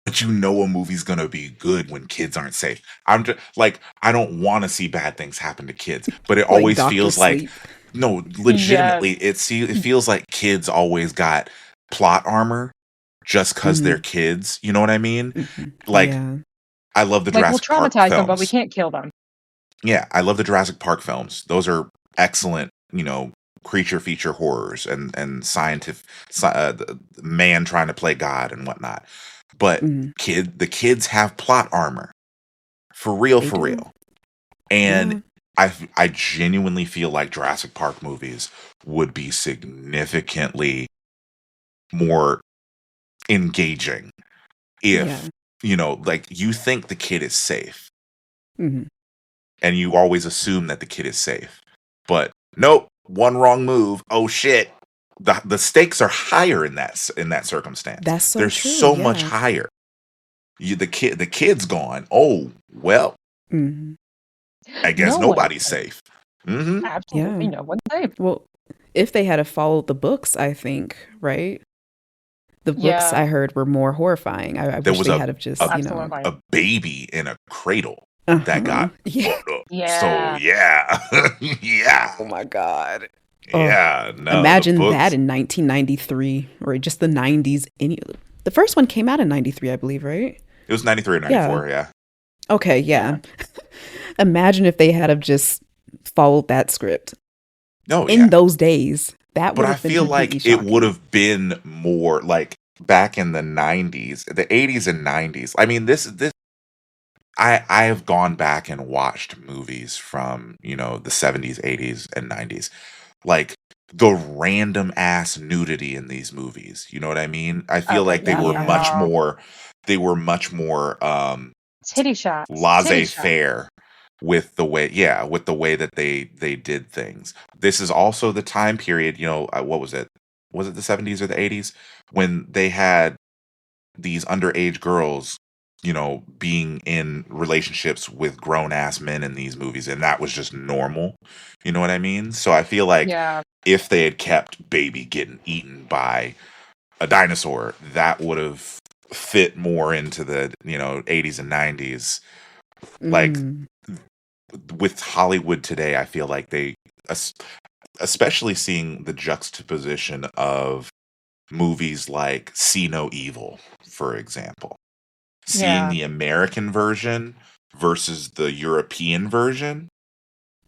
A: But you know a movie's gonna be good when kids aren't safe. I'm just like, I don't want to see bad things happen to kids, but it
B: Like
A: always
B: Doctor
A: feels like,
B: Sleep.
A: no,
C: Yes.
A: legitimately, it feels like kids always got plot armor just because they're
B: Mm-hmm.
A: kids. You know what I mean?
B: Mm-hmm.
A: Like,
B: Yeah.
A: I love the
C: Like we'll
A: Jurassic Park
C: traumatize them, but we
A: films.
C: can't kill them.
A: Yeah, I love the Jurassic Park films. Those are excellent, creature feature horrors and scientific man trying to play God and whatnot. But
B: Mm-hmm.
A: the kids have plot armor for real,
B: They
A: for
B: do.
A: real. And
B: Yeah.
A: I genuinely feel like Jurassic Park movies would be significantly more engaging
B: Yeah.
A: if, like you think the kid is safe
B: Mm-hmm.
A: and you always assume that the kid is safe. But nope, one wrong move. Oh shit. The stakes are higher in that circumstance.
B: That's so
A: They're
B: true.
A: so much
B: Yeah.
A: higher. The kid's gone. Oh, well,
B: Mm-hmm.
A: I guess
C: No one's
A: nobody's
C: safe.
A: safe. Hmm.
B: Yeah.
C: Absolutely no one's safe.
B: Well, if they had to follow the books, I think, right? The books
C: Yeah,
B: I heard were more horrifying. I
A: There
B: wish
A: was
B: they
A: a
B: had of just,
A: a
C: absolutely.
A: a baby in a cradle that
B: uh-huh.
A: got
B: Yeah.
A: blown up. So
C: Yeah.
A: yeah, yeah,
B: Oh my God. Oh,
A: yeah. No, the
B: imagine that
A: books.
B: in 1993 or just the 90s. The first one came out in 93, I believe, right?
A: It was 93 or
B: Yeah.
A: 94. Yeah.
B: Okay,
C: Yeah.
B: yeah. Imagine if they had have just followed that script
A: Oh
B: in
A: yeah.
B: those days. That
A: But
B: would
A: I
B: have been
A: feel
B: completely
A: like it would
B: shocking.
A: have been more like back in the 90s, the 80s and 90s. I mean, this I have gone back and watched movies from, the 70s, 80s and 90s. Like the random ass nudity in these movies. You know what I mean? I feel
C: Okay,
A: like they
C: yeah.
A: were much
B: Yeah.
A: more
C: Titty shots. Titty shots.
A: laissez-faire with the way that they did things. This is also the time period, what was it? Was it the 70s or the 80s when they had these underage girls, being in relationships with grown ass men in these movies, and that was just normal. You know what I mean? So I feel like
C: Yeah.
A: if they had kept baby getting eaten by a dinosaur, that would have fit more into the 80s and 90s. Like
B: Mm.
A: with Hollywood today, I feel like es- especially seeing the juxtaposition of movies like See No Evil, for example, seeing
C: Yeah.
A: the American version versus the European version.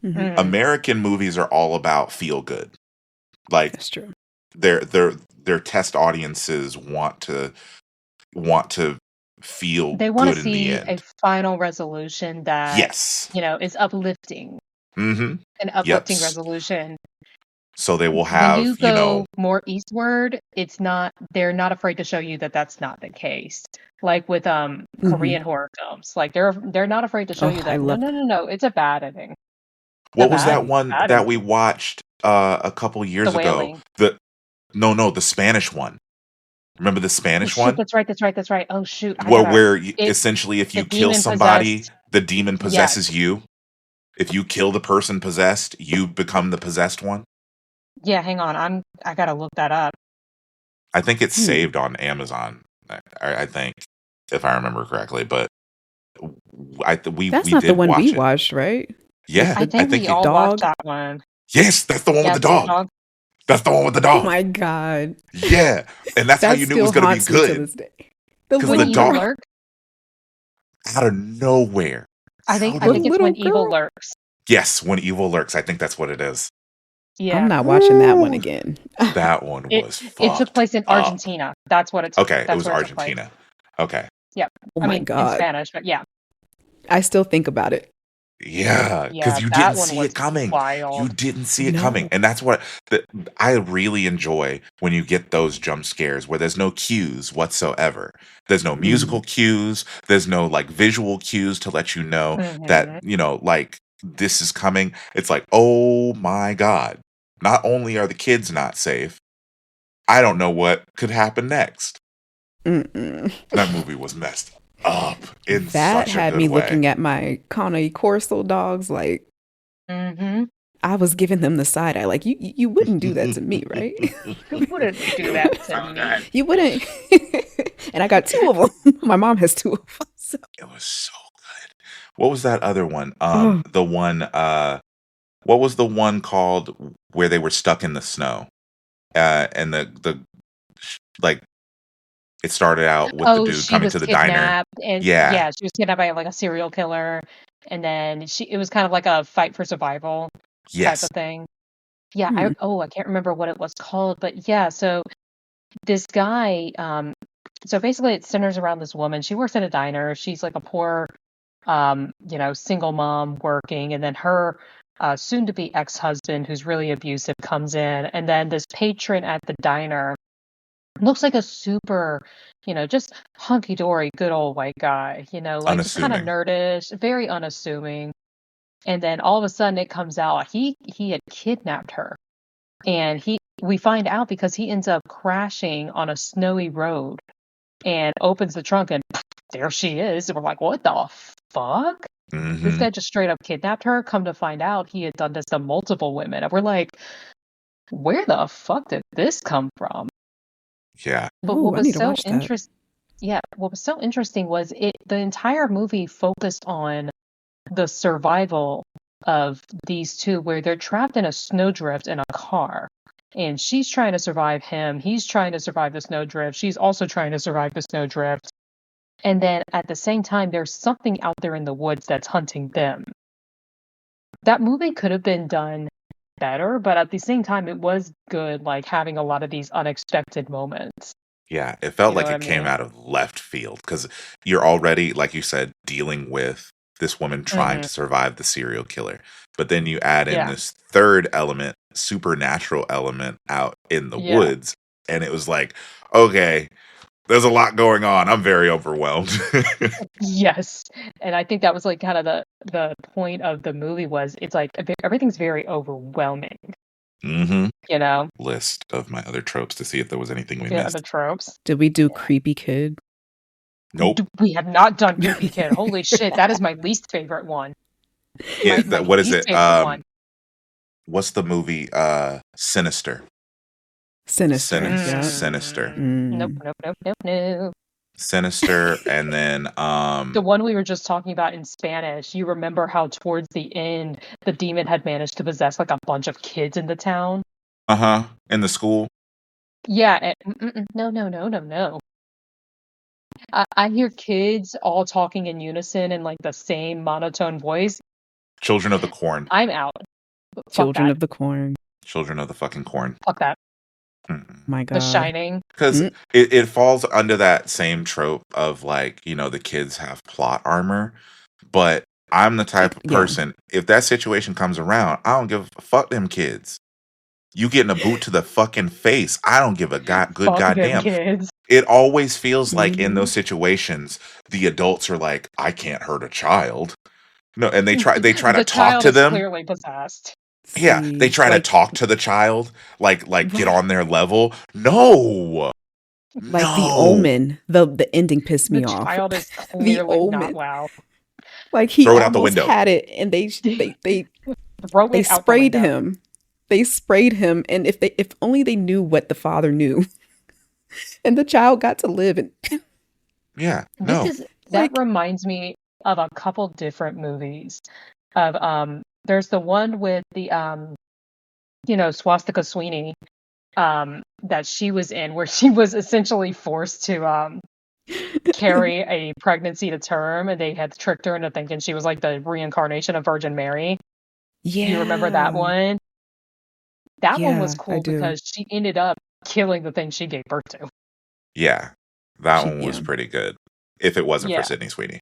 B: Hmm.
C: Mm.
A: American movies are all about feel good. Like
B: That's true.
A: their test audiences want to feel
C: They want to
A: good in the
C: see a
A: end.
C: final resolution that,
A: Yes.
C: is uplifting.
A: Mm-hmm.
C: An
A: Yep.
C: uplifting resolution.
A: So they will
C: When you
A: have,
C: go more eastward, they're not afraid to show you that that's not the case. Like with
B: Hmm.
C: Korean horror films. Like they're not afraid to show
B: Oh,
C: you
B: I
C: that no,
B: love.
C: no, no, no, it's a bad ending.
A: what was that one
C: Bad
A: that we
C: ending.
A: watched a couple
C: The
A: years ago?
C: Wailing.
A: The Spanish one. Remember the
C: Oh
A: Spanish
C: shit,
A: one?
C: that's right, that's right, that's right. Oh shoot, I
A: Where
C: gotta
A: where
C: it
A: essentially if
C: the
A: you kill
C: demon
A: somebody,
C: possessed.
A: the demon
C: Yes.
A: possesses you. If you kill the person possessed, you become the possessed one.
C: Yeah, hang on. I gotta look that up.
A: I think it's
B: Hmm.
A: saved on Amazon. I think, if I remember correctly, but we
B: That's
A: we
B: not the
A: did
B: one we
A: watch it.
B: watched, right? With
A: Yeah,
C: I
B: the
A: I
C: think
A: think
C: we
A: you.
C: all watched
B: dog.
C: that one.
A: Yes, that's the one with
C: Yeah,
A: the
C: the
A: dog.
C: dog.
A: That's the one with the
B: Oh
A: dog.
B: my God.
A: Yeah, and that's how
B: That
A: you knew it was
B: still
A: going to be
B: haunts me to
A: good
B: this day. The
A: because
C: When
A: the
B: little
C: Evil
A: dog.
B: girl.
C: lurks.
A: out of nowhere.
C: I think
A: Out
C: I
B: The
A: of
C: think it's
B: little
C: when evil
B: girl.
C: lurks.
A: yes, when evil lurks. I think that's what it is.
B: I'm
C: Yeah.
B: not watching that one
A: Woo!
B: again.
A: That one
C: It
A: was
C: it took
A: fucked
C: place in
A: up.
C: Argentina. That's what it's
A: Okay, it
C: that's
A: was
C: where it took place.
A: Argentina. Okay.
C: Yeah.
B: Oh
C: I
B: my
C: mean in
B: god.
C: Spanish, but yeah.
B: I still think about it.
A: Yeah, because
C: Yeah,
A: you
C: that
A: didn't
C: one
A: see
C: was
A: it coming. You
C: wild.
A: didn't see it coming.
B: No.
A: And that's what I really enjoy when you get those jump scares where there's no cues whatsoever. There's no
B: Mm.
A: musical cues, there's no like visual cues to let you know that,
C: Hmm.
A: like this is coming. It's like, oh my God. Not only are the kids not safe, I don't know what could happen next.
B: Mm-mm.
A: That movie was messed up in
B: That
A: such a
B: had
A: good
B: me
A: way.
B: looking at my Cane Corso dogs like
C: Hmm.
B: I was giving them the side eye. Like you wouldn't do that to me, right?
C: You wouldn't do that to
A: Oh, God.
C: me.
B: You wouldn't. And I got two of them. My mom has two of them. So.
A: It was so good. What was that other one?
B: Oh,
A: The one what was the one called where they were stuck in the snow? And the like it started out with the
C: Oh,
A: dude
C: she
A: coming
C: was
A: to the diner.
C: kidnapped, and
A: Yeah.
C: yeah, she was kidnapped by like a serial killer, and then it was kind of like a fight for survival type
A: Yes.
C: of thing. Yeah,
B: hmm.
C: I can't remember what it was called, but yeah, so this guy, so basically it centers around this woman. She works at a diner. She's like a poor, single mom working, and then her soon to be ex-husband, who's really abusive, comes in, and then this patron at the diner looks like a super, just hunky dory, good old white guy, like just kind of
A: Unassuming.
C: nerdish, very unassuming. And then all of a sudden it comes out he had kidnapped her. And we find out because he ends up crashing on a snowy road and opens the trunk and there she is. And we're like, what the fuck? This
A: Mm-hmm.
C: guy just straight up kidnapped her. Come to find out he had done this to multiple women. And we're like, where the fuck did this come from?
A: Yeah.
C: But
B: Ooh, I need to watch that.
C: what was so interesting was the entire movie focused on the survival of these two where they're trapped in a snowdrift in a car. And she's trying to survive him. He's trying to survive the snowdrift. She's also trying to survive the snowdrift. And then at the same time, there's something out there in the woods that's hunting them. That movie could have been done better, but at the same time, it was good, like having a lot of these unexpected moments.
A: Yeah. It felt
C: You know
A: like
C: what I
A: it came
C: mean?
A: out of left field because you're already, like you said, dealing with this woman trying
C: Hmm.
A: to survive the serial killer. But then you add in
C: Yeah.
A: this third element, supernatural element out in the
C: Yeah.
A: woods. And it was like, okay, there's a lot going on. I'm very overwhelmed.
C: Yes. And I think that was like kind of the point of the movie was it's like everything's very overwhelming,
A: Mm-hmm.
C: you know?
A: List of my other tropes to see if there was anything we
C: Yeah, the
A: missed.
C: tropes.
B: Did we do creepy kid?
A: Nope.
C: We have not done Creepy Kid. Holy shit, that is my least favorite one. My
A: What is
C: least
A: it?
C: favorite one.
A: What's the movie? Sinister.
B: Sinister. Yep.
A: Sinister.
C: Nope,
B: Mm.
C: nope, nope, nope, nope.
A: Sinister, and then
C: The one we were just talking about in Spanish, you remember how towards the end the demon had managed to possess like a bunch of kids in the town?
A: uh-huh, in the school.
C: Yeah, no, no, no, no, no. I hear kids all talking in unison in like the same monotone voice.
A: Children of the Corn.
C: I'm out. Fuck
B: Children
C: that.
B: of the Corn.
A: Children of the fucking Corn.
C: Fuck that.
B: My
C: The
B: God.
C: Shining.
A: Because
B: Mm.
A: it falls under that same trope of like, the kids have plot armor. But I'm the type of
B: Yeah.
A: person, if that situation comes around, I don't give a fuck them kids. You getting a boot to the fucking face. I don't give a good
C: Fuck them
A: goddamn.
C: kids.
A: It always feels like in
B: Mhm.
A: those situations, the adults are like, I can't hurt a child. No, and they try to
C: The
A: talk
C: child
A: to
C: is
A: them.
C: clearly possessed.
A: Yeah, they
B: See,
A: try to
B: like,
A: talk to the child, like get
B: right.
A: on their level. No,
B: Like the
A: no.
B: Omen. The ending pissed
C: The
B: me off.
C: child is
B: The
C: clearly not
B: Omen.
C: well.
B: Like he
A: Throw it out the
B: almost
A: window.
B: had it, and
C: Throw
B: they
C: it out the
B: sprayed
C: window.
B: him. They sprayed him, and if only they knew what the father knew, and the child got to live, and
A: Yeah,
C: This
A: no.
C: is that
B: like,
C: reminds me of a couple different movies. Of there's the one with the Swastika Sweeney that she was in where she was essentially forced to carry a pregnancy to term, and they had tricked her into thinking she was like the reincarnation of Virgin Mary. You remember that
B: Yeah.
C: one? That one was
B: Yeah, I
C: cool
B: do.
C: because she ended up killing the thing she gave birth to.
A: Yeah, that
B: She
A: one was
B: yeah.
A: pretty good. If it wasn't for
C: Yeah,
A: Sydney Sweeney,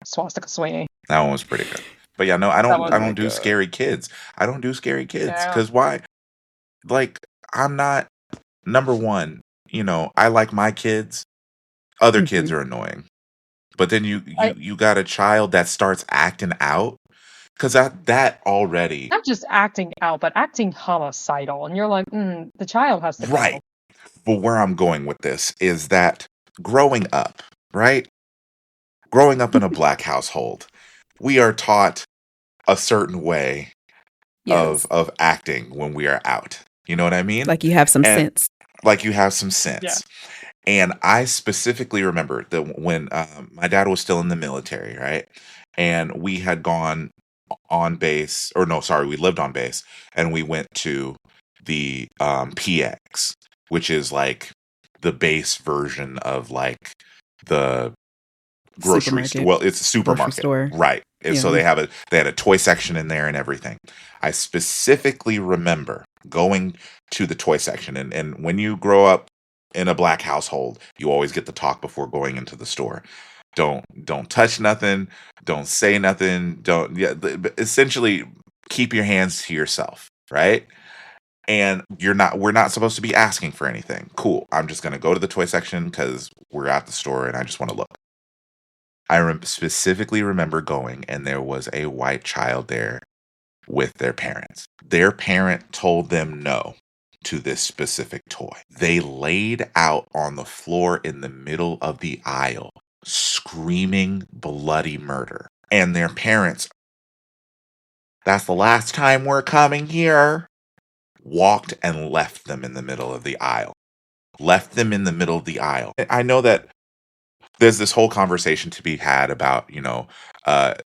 C: Swastika Sweeney.
A: that one was pretty good. But yeah, no,
C: That
B: Oh
C: was
A: I
B: my
A: don't do
B: god.
A: scary kids. I don't do scary kids
C: no.
A: because why? Like, I'm not number one. I like my kids. Other kids
B: Mhm.
A: are annoying, but then
C: I
A: you got a child that starts acting out because that already
C: not just acting out, but acting homicidal, and you're like, the child has to go.
A: right. But where I'm going with this is that growing up, right? Growing up in a black household, we are taught a certain way
B: Yes.
A: of acting when we are out. You know what I mean?
B: Like you have some
A: And
B: sense.
A: like you have some
C: Yeah.
A: sense. And I specifically remember that when my dad was still in the military, right? And we had gone on base, or no, sorry, we lived on base, and we went to the PX, which is like the base version of like the grocery store.
B: Supermarket,
A: Well, it's a
B: grocery
A: supermarket,
B: store.
A: right? And so
B: Yeah.
A: they had a toy section in there and everything. I specifically remember going to the toy section, and when you grow up in a black household, you always get the talk before going into the store. Don't touch nothing. Don't say nothing. Don't yeah. Essentially, keep your hands to yourself, right? And we're not supposed to be asking for anything. Cool. I'm just gonna go to the toy section because we're at the store and I just want to look. Specifically remember going, and there was a white child there with their parents. Their parent told them no to this specific toy. They laid out on the floor in the middle of the aisle, screaming bloody murder. And their parents, that's the last time we're coming here, walked and left them in the middle of the aisle. Left them in the middle of the aisle. I know that there's this whole conversation to be had about
C: Don't put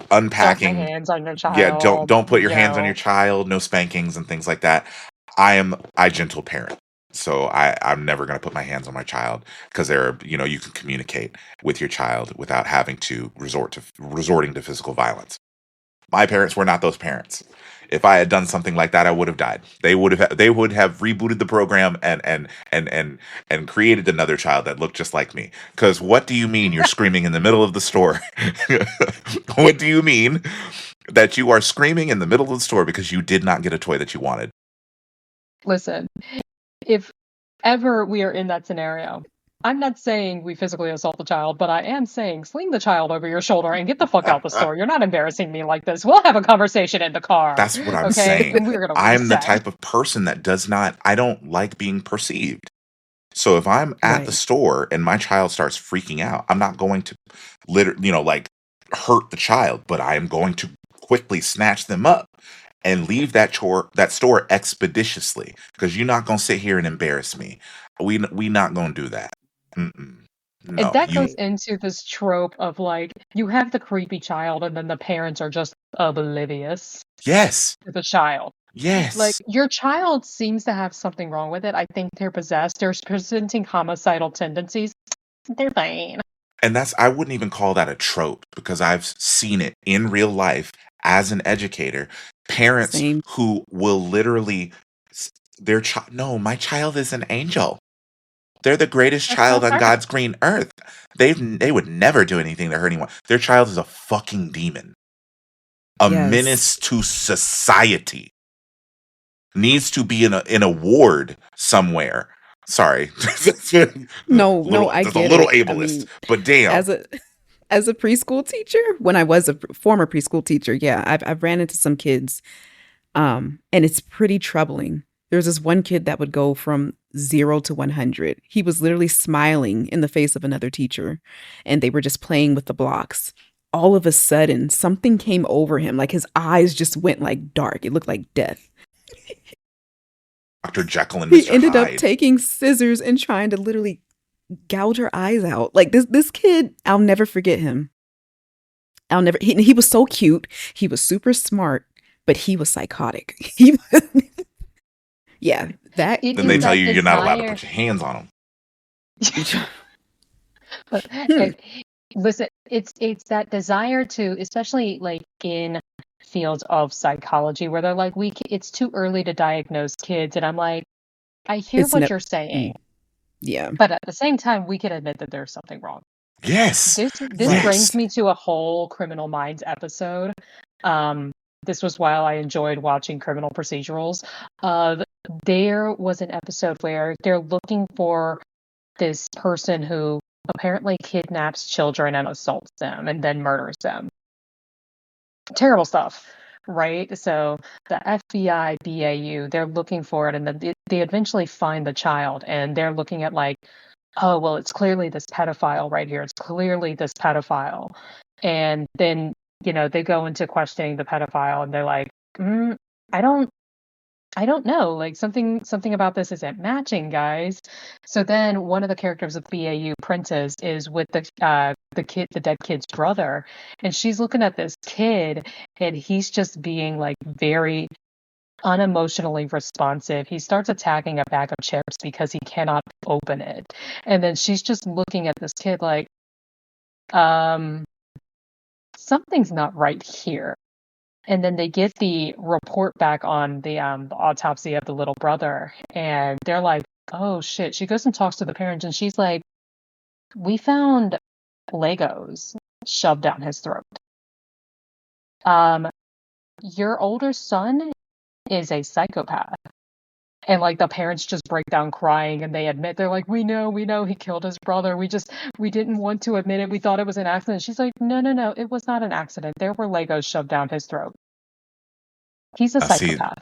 A: unpacking.
C: hands on your
A: Yeah,
C: child.
A: don't put your hands on your
C: Yell.
A: child, no spankings and things like that. I gentle parent, so I'm never going to put my hands on my child because you can communicate with your child without having to resorting to physical violence. My parents were not those parents. If I had done something like that, I would have died. They would have rebooted the program and created another child that looked just like me. Because what do you mean you're screaming in the middle of the store? What do you mean that you are screaming in the middle of the store because you did not get a toy that you wanted?
C: Listen, if ever we are in that scenario, I'm not saying we physically assault the child, but I am saying sling the child over your shoulder and get the fuck out the store. You're not embarrassing me like this. We'll have a conversation in the car,
A: That's what I'm
C: okay?
A: saying.
C: And we're gonna
A: I'm the
C: reset.
A: type of person that I don't like being perceived. So if I'm at the
B: Right.
A: store and my child starts freaking out, I'm not going to like hurt the child, but I am going to quickly snatch them up and leave that store expeditiously because you're not going to sit here and embarrass me. We not going to do that. Mm-mm.
C: And
A: No,
C: that
A: you
C: goes
B: Right.
C: into this trope of like, you have the creepy child and then the parents are just oblivious
A: yes.
C: to the child. Like,
A: Yes.
C: your child seems to have something wrong with it. I think they're possessed. They're presenting homicidal tendencies. They're fine.
A: And I wouldn't even call that a trope because I've seen it in real life as an educator. Parents
B: Same.
A: who will literally, their child, no, my child is an angel. They're the greatest
C: That's
A: child
C: not
A: on
C: fair.
A: God's green earth. They would never do anything to hurt anyone. Their child is a fucking demon, a
B: Yes.
A: menace to society. Needs to be in a ward somewhere. Sorry,
B: No, I
A: that's a
B: get
A: little
B: it. I
A: ableist,
B: mean,
A: but damn.
B: as a as a preschool teacher, when I was a former preschool teacher, yeah, I've ran into some kids, and it's pretty troubling. There's this one kid that would go from 0 to 100. He was literally smiling in the face of another teacher, and they were just playing with the blocks. All of a sudden, something came over him, like his eyes just went like dark. It looked like death.
A: Dr. Jekyll and
B: He
A: Mr.
B: ended up
A: Hyde.
B: taking scissors and trying to literally gouge her eyes out. Like this kid, I'll never forget him. He was so cute. He was super smart, but he was psychotic. Yeah, that
C: It
A: Then they
C: is
B: mm,
A: tell
C: that
A: you you're not allowed to
C: desire.
A: put your hands on them.
C: But
B: Hmm.
C: listen, it's that desire to, especially like in fields of psychology, where they're like, it's too early to diagnose kids, and I'm like, I hear
B: It's
C: what
B: no.
C: you're saying,
B: Yeah.
C: but at the same time, we can admit that there's something wrong.
A: Yes.
C: This
B: Right.
C: brings
A: Yes.
C: me to a whole Criminal Minds episode. Um, this was while I enjoyed watching criminal procedurals. Uh, there was an episode where they're looking for this person who apparently kidnaps children and assaults them and then murders them. Terrible stuff, right? So the FBI, BAU, they're looking for it, and then they eventually find the child, and they're looking at like, oh, well, it's clearly this pedophile right here. It's clearly this pedophile. And then, they go into questioning the pedophile, and they're like, I don't I don't know, like something about this isn't matching, guys. So then one of the characters of BAU, Princess, is with the dead kid's brother, and she's looking at this kid, and he's just being like very unemotionally responsive. He starts attacking a bag of chips because he cannot open it. And then she's just looking at this kid like, um, something's not right here. And then they get the report back on the autopsy of the little brother, and they're like, "Oh shit!" She goes and talks to the parents, and she's like, "We found Legos shoved down his throat. Um, your older son is a psychopath." And like the parents just break down crying, and they admit, they're like, we know he killed his brother. We didn't want to admit it. We thought it was an accident." She's like, no, no, no, it was not an accident. There were Legos shoved down his throat. He's a
A: See,
C: psychopath.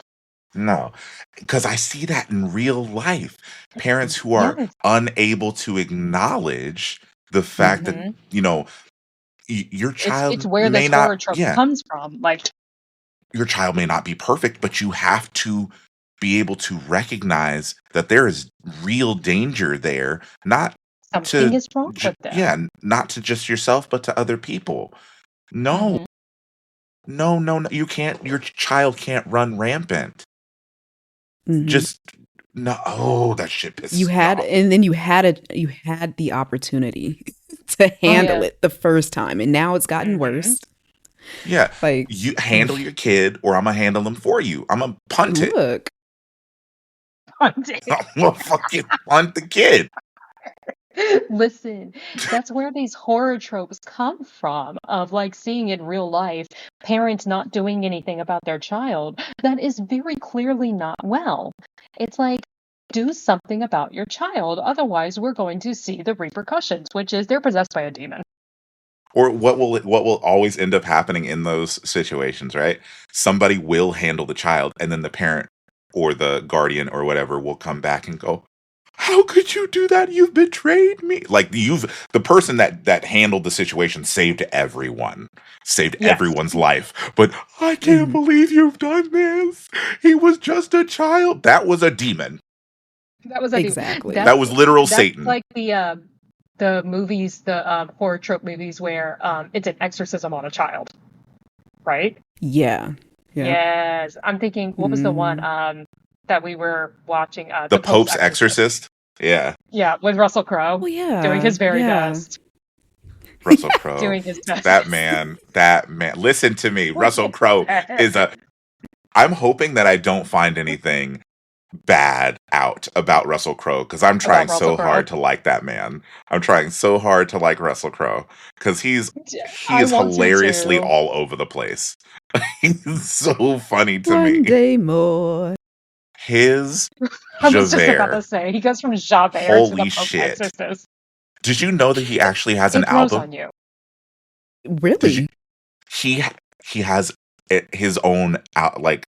A: no, because I see that in real life. Parents who are
C: Yes.
A: unable to acknowledge the fact that,
C: hmm
A: your
C: It's
A: child
C: where
A: may
C: this
A: not,
C: horror trope
A: yeah,
C: comes from. Like,
A: your child may not be perfect, but you have to be able to recognize that there is real danger there, not
C: something
A: to,
C: is wrong with them.
A: not to just yourself, but to other people. No,
C: hmm
A: no, no, no. You can't, your child can't run rampant.
B: Hmm.
A: Just, no. Oh, that shit
B: You
A: pisses me
B: had,
A: off.
B: and then you had the opportunity to
C: Oh
B: handle
C: yeah.
B: it the first time, and now it's gotten
C: hmm
B: worse.
A: Yeah.
B: Like,
A: You handle your kid, or I'm gonna handle them for you. I'm gonna punt it.
B: look.
A: I'm gonna fucking punt the kid.
C: Listen, that's where these horror tropes come from, of like seeing in real life parents not doing anything about their child that is very clearly not well. It's like, do something about your child, otherwise we're going to see the repercussions, which is they're possessed by a demon.
A: Or what will always end up happening in those situations, right? Somebody will handle the child, and then the parent or the guardian or whatever will come back and go, "How could you do that? You've betrayed me." Like, the person that handled the situation saved
C: Yes.
A: everyone's life. But I can't
B: Mhm.
A: believe you've done this. He was just a child. That was a demon.
C: That was a demon.
B: Exactly.
A: That
C: That's
A: was literal
C: that's
A: Satan.
C: like the movies, the horror trope movies where it's an exorcism on a child, right?
B: Yeah. Yeah.
C: Yes. I'm thinking, what was the one
B: Hmm.
C: that we were watching?
A: The
C: The Pope's
A: Pope's
C: Exorcist.
A: exorcist. Yeah,
C: Yeah, with Russell Crowe
B: Oh
C: doing
B: yeah.
C: his very
B: Yeah.
C: best.
A: Russell Crowe.
C: Doing his best.
A: That man. Listen to me. Russell Crowe is a. I'm hoping that I don't find anything bad out about Russell Crowe, because I'm trying
C: About Russell
A: so
C: Crowe.
A: hard to like that man. I'm trying so hard to like Russell Crowe because he
C: I
A: is
C: want to
A: hilariously
C: too.
A: all over the place. He's so funny to
B: One
A: me.
B: day more.
A: His
C: I was just about to
A: Javert.
C: say, he goes from Javert to the
A: Holy
C: Pope's
A: shit.
C: Exorcist.
A: Did you know that he actually has an
C: It grows
A: album?
C: on you.
A: Did you
B: Really?
A: he he has his own like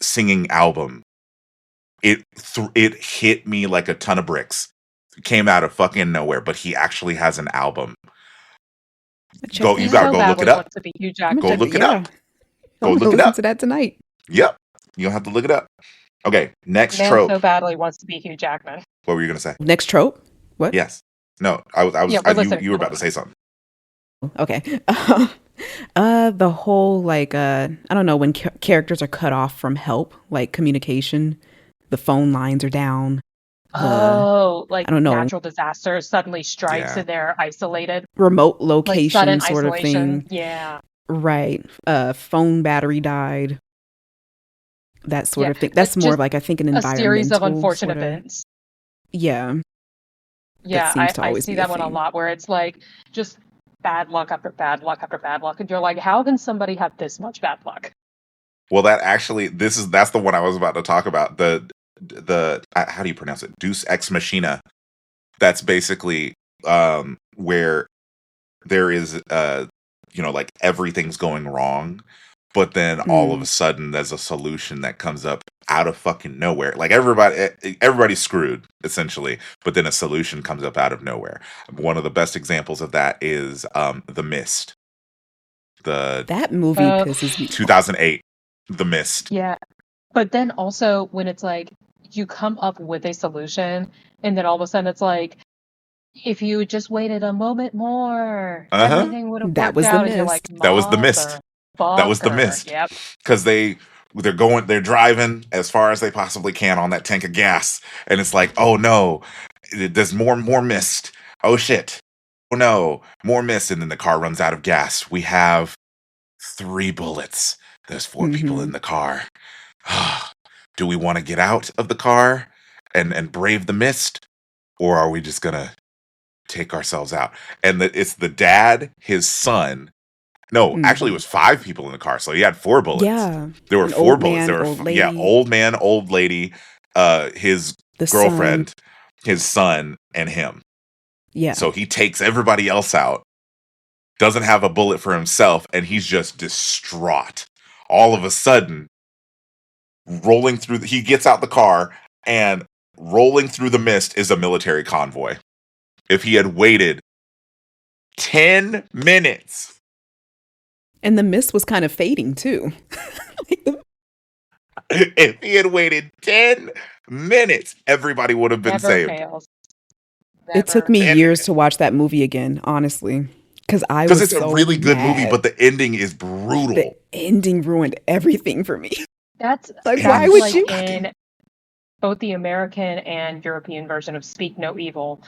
A: singing album. It hit me like a ton of bricks. It came out of fucking nowhere, but he actually has an album.
B: Check
A: You
C: He
B: that
A: gotta
C: so
B: out.
A: go look it
C: badly
A: up.
C: wants to be Hugh
B: I'm gonna
A: Go
B: check
C: Jackman.
B: that.
A: look it
B: Yeah.
A: up. Go
B: I'm gonna
A: look it
B: listen
A: up.
B: to that tonight.
A: Yep. You'll have to look it up. Okay, next
C: Man so
A: trope.
C: badly wants to be Hugh Jackman.
A: What were you gonna say?
B: Next trope. What?
A: Yes. No, I was
C: Yeah, we're listening.
A: you were about to say something.
B: Okay. The whole like I don't know, when characters are cut off from help, like communication, the phone lines are down,
C: Oh, like
B: I don't know,
C: natural disaster suddenly strikes
A: Yeah.
C: and they're isolated,
B: remote
C: like sudden
B: location sort of
C: isolation.
B: thing.
C: Yeah,
B: Right. Phone battery died. That sort
C: yeah.
B: of thing.
C: Like
B: That's more of
C: just
B: like I think an
C: a series of
B: environmental
C: unfortunate
B: sort of,
C: events.
B: yeah, that
C: Yeah,
B: seems to
C: I
B: always
C: see
B: be a
C: that one a
B: theme.
C: lot where it's like just bad luck after bad luck after bad luck, and you're like, how can somebody have this much bad luck?
A: Well, that's the one I was about to talk about. The how do you pronounce it? Deus ex machina. That's basically where there is like everything's going wrong, but then all of a
B: Mm.
A: sudden there's a solution that comes up out of fucking nowhere. Like everybody's screwed essentially, but then a solution comes up out of nowhere. One of the best examples of that is The Mist, the
B: That movie
C: Uh,
B: pisses me off.
A: 2008 The Mist.
C: yeah. But then also when it's like you come up with a solution and then all of a sudden it's like if you just waited a moment more,
A: Uh-huh.
C: everything would have
B: That
C: worked
B: was The
C: out. And you're like,
B: Mist.
A: That was The Mist. That was The
C: motherfucker.
A: Mist.
C: Yep.
A: Because they're driving as far as they possibly can on that tank of gas, and it's like, oh no, there's more mist. Oh shit. Oh no, more mist, and then the car runs out of gas. We have 3 bullets. There's 4 people
B: Hmm.
A: in the car. Do we want to get out of the car and brave the mist, or are we just gonna take ourselves out? And it's the dad, his son. No, actually, it
B: Hmm.
A: was 5 people in the car, so he had 4 bullets.
B: Yeah.
A: There were
B: An
A: four
B: old
A: bullets.
B: man,
A: There were
B: old
A: yeah,
B: lady,
A: old man, old lady, his
B: the son.
A: girlfriend, his son, and him.
B: Yeah.
A: So he takes everybody else out, doesn't have a bullet for himself, and he's just distraught. All of a sudden, he gets out the car, and rolling through the mist is a military convoy. If he had waited 10 minutes,
B: And the mist was kind of fading too.
A: if he had waited 10 minutes, everybody would have been
C: Never
A: saved.
C: fails.
B: It took
C: Never.
B: me
A: 10
B: years
A: minutes.
B: to watch that movie again, honestly, because I
A: Because
B: was
A: it's a
B: so
A: really good movie,
B: mad.
A: but the ending is
B: The
A: brutal.
B: ending ruined everything for me.
C: That's
B: Like, why
A: Ending
C: that's
B: would
C: like
B: you?
C: in both the American and European version of Speak No Evil.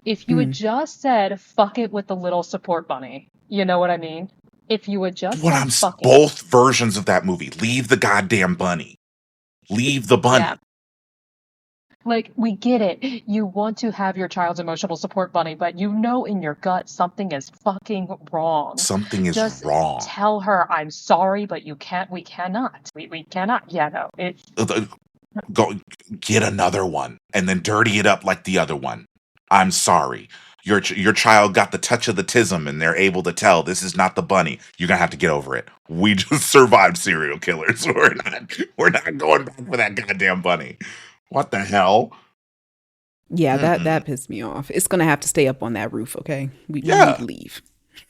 C: If you had
B: Mm.
C: just said fuck it with the little support bunny, you know what I mean? If you had just
A: What
C: said fuck it,
A: both versions of that movie. Leave the goddamn bunny. Leave the
C: yeah.
A: bunny.
C: Like, we get it. You want to have your child's emotional support bunny, but you know in your gut something is fucking wrong.
A: Something is
C: Just
A: wrong.
C: tell her, I'm sorry, but you can't, we cannot. We cannot. Yeah, no.
A: Go get another one and then dirty it up like the other one. I'm sorry. Your child got the touch of the tism and they're able to tell this is not the bunny. You're gonna have to get over it. We just survived serial killers. We're not going back for that goddamn bunny. What the hell?
B: Yeah, that
A: Mm-mm.
B: that pissed me off. It's gonna have to stay up on that roof, okay? We need
A: Yeah,
B: to leave.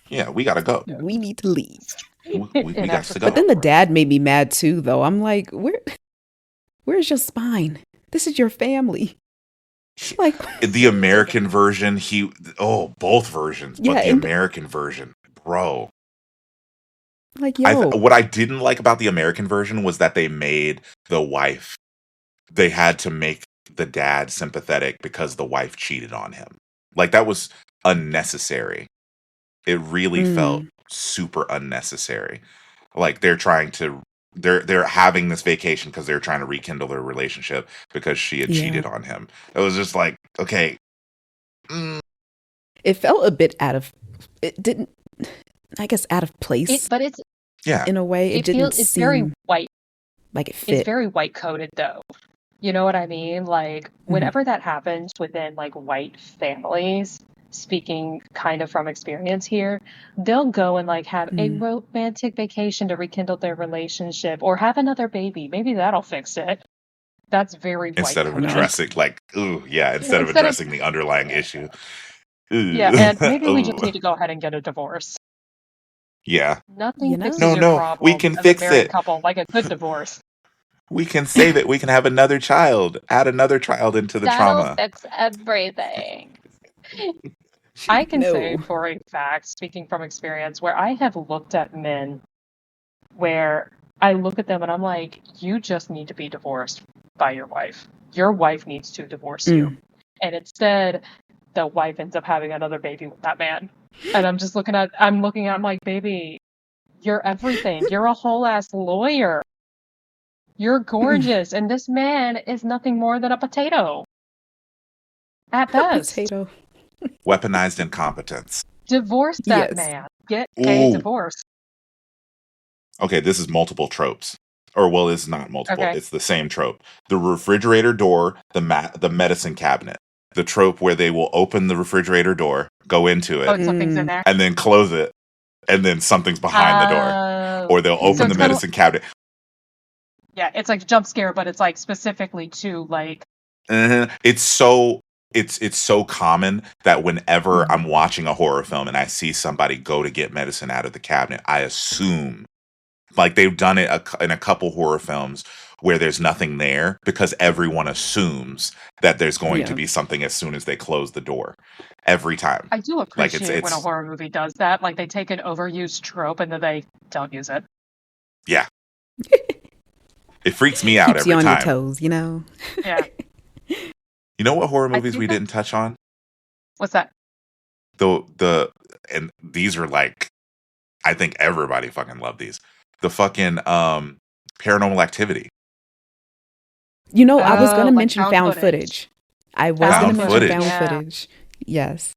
A: yeah, we gotta go.
B: We need to leave.
A: We got to
B: But
A: go.
B: then the dad made me mad too, though. I'm like, where's your spine? This is your family. Like,
A: The American version, both versions,
B: yeah,
A: but the
B: and
A: American version, bro.
B: like, yo,
A: What I didn't like about the American version was that they made the wife. They had to make the dad sympathetic because the wife cheated on him. Like that was unnecessary. It really felt
B: mm,
A: super unnecessary. Like they're having this vacation because they're trying to rekindle their relationship because she had
B: yeah,
A: cheated on him. It was just like, okay, mm,
B: it felt a bit out of. It didn't. I guess out of place
C: but it's,
A: yeah,
B: in a way. It didn't
C: it's very
B: seem
C: white.
B: like it
C: It's
B: fit.
C: very white coded though. You know what I mean? Like,
B: Mhm.
C: whenever that happens within like white families, speaking kind of from experience here, they'll go and like have a
B: Mm.
C: romantic vacation to rekindle their relationship or have another baby. Maybe that'll fix it. That's very white
A: instead of
B: No.
C: coded.
A: addressing like, ooh, yeah, instead of
C: Instead of,
A: addressing the underlying issue.
C: yeah,
A: Ooh.
C: and maybe we
A: Ooh.
C: just need to go ahead and get a divorce.
A: Yeah.
C: Nothing
B: You
C: fixes
B: know?
C: your
A: No, we
C: problems
A: can
C: as a
A: fix
C: married
A: it.
C: couple like a good divorce.
A: We can save it. We can have another child. Add another child into the
C: That'll
A: trauma.
C: fix everything. I can say
B: No.
C: for a fact, speaking from experience, where I have looked at men where I look at them and I'm like, you just need to be divorced by your wife. Your wife needs to divorce you.
B: Mm.
C: And instead, the wife ends up having another baby with that man. And I'm like, baby, you're everything. You're a whole ass lawyer. You're gorgeous. And this man is nothing more than a potato. At best.
B: Potato.
A: Weaponized incompetence.
C: Divorce that
B: Yes.
C: man. Get a
A: Ooh.
C: divorce.
A: Okay, this is multiple tropes. Or, well, it's not multiple.
C: Okay.
A: It's the same trope. The refrigerator door, the medicine cabinet. The trope where they will open the refrigerator door, go into
C: Oh,
A: it,
C: and something's in there.
A: and then close it, and then something's behind the door. Or they'll
C: So
A: open
C: it's
A: the
C: kinda-
A: medicine cabinet.
C: Yeah, it's like jump scare, but it's like specifically to like
A: It's so common that whenever
B: Mhm.
A: I'm watching a horror film and I see somebody go to get medicine out of the cabinet, I assume, like they've done it in a couple horror films where there's nothing there because everyone assumes that there's going to
B: Yeah.
A: be something as soon as they close the door. Every time.
C: I do
A: Like
C: appreciate when a horror movie does that. Like they take an overused trope and then they don't use it.
A: Yeah. It freaks me out
B: Keeps
A: every
B: you on
A: time.
B: your toes, you know?
C: Yeah.
A: You know what horror movies we didn't touch on?
C: What's that?
A: And these are like, I think everybody fucking loved these. The fucking Paranormal Activity.
B: You know, I was going to
C: like
B: mention found footage. I was going to
A: Found
B: mention
A: footage.
B: found
C: Yeah.
B: footage. Yes.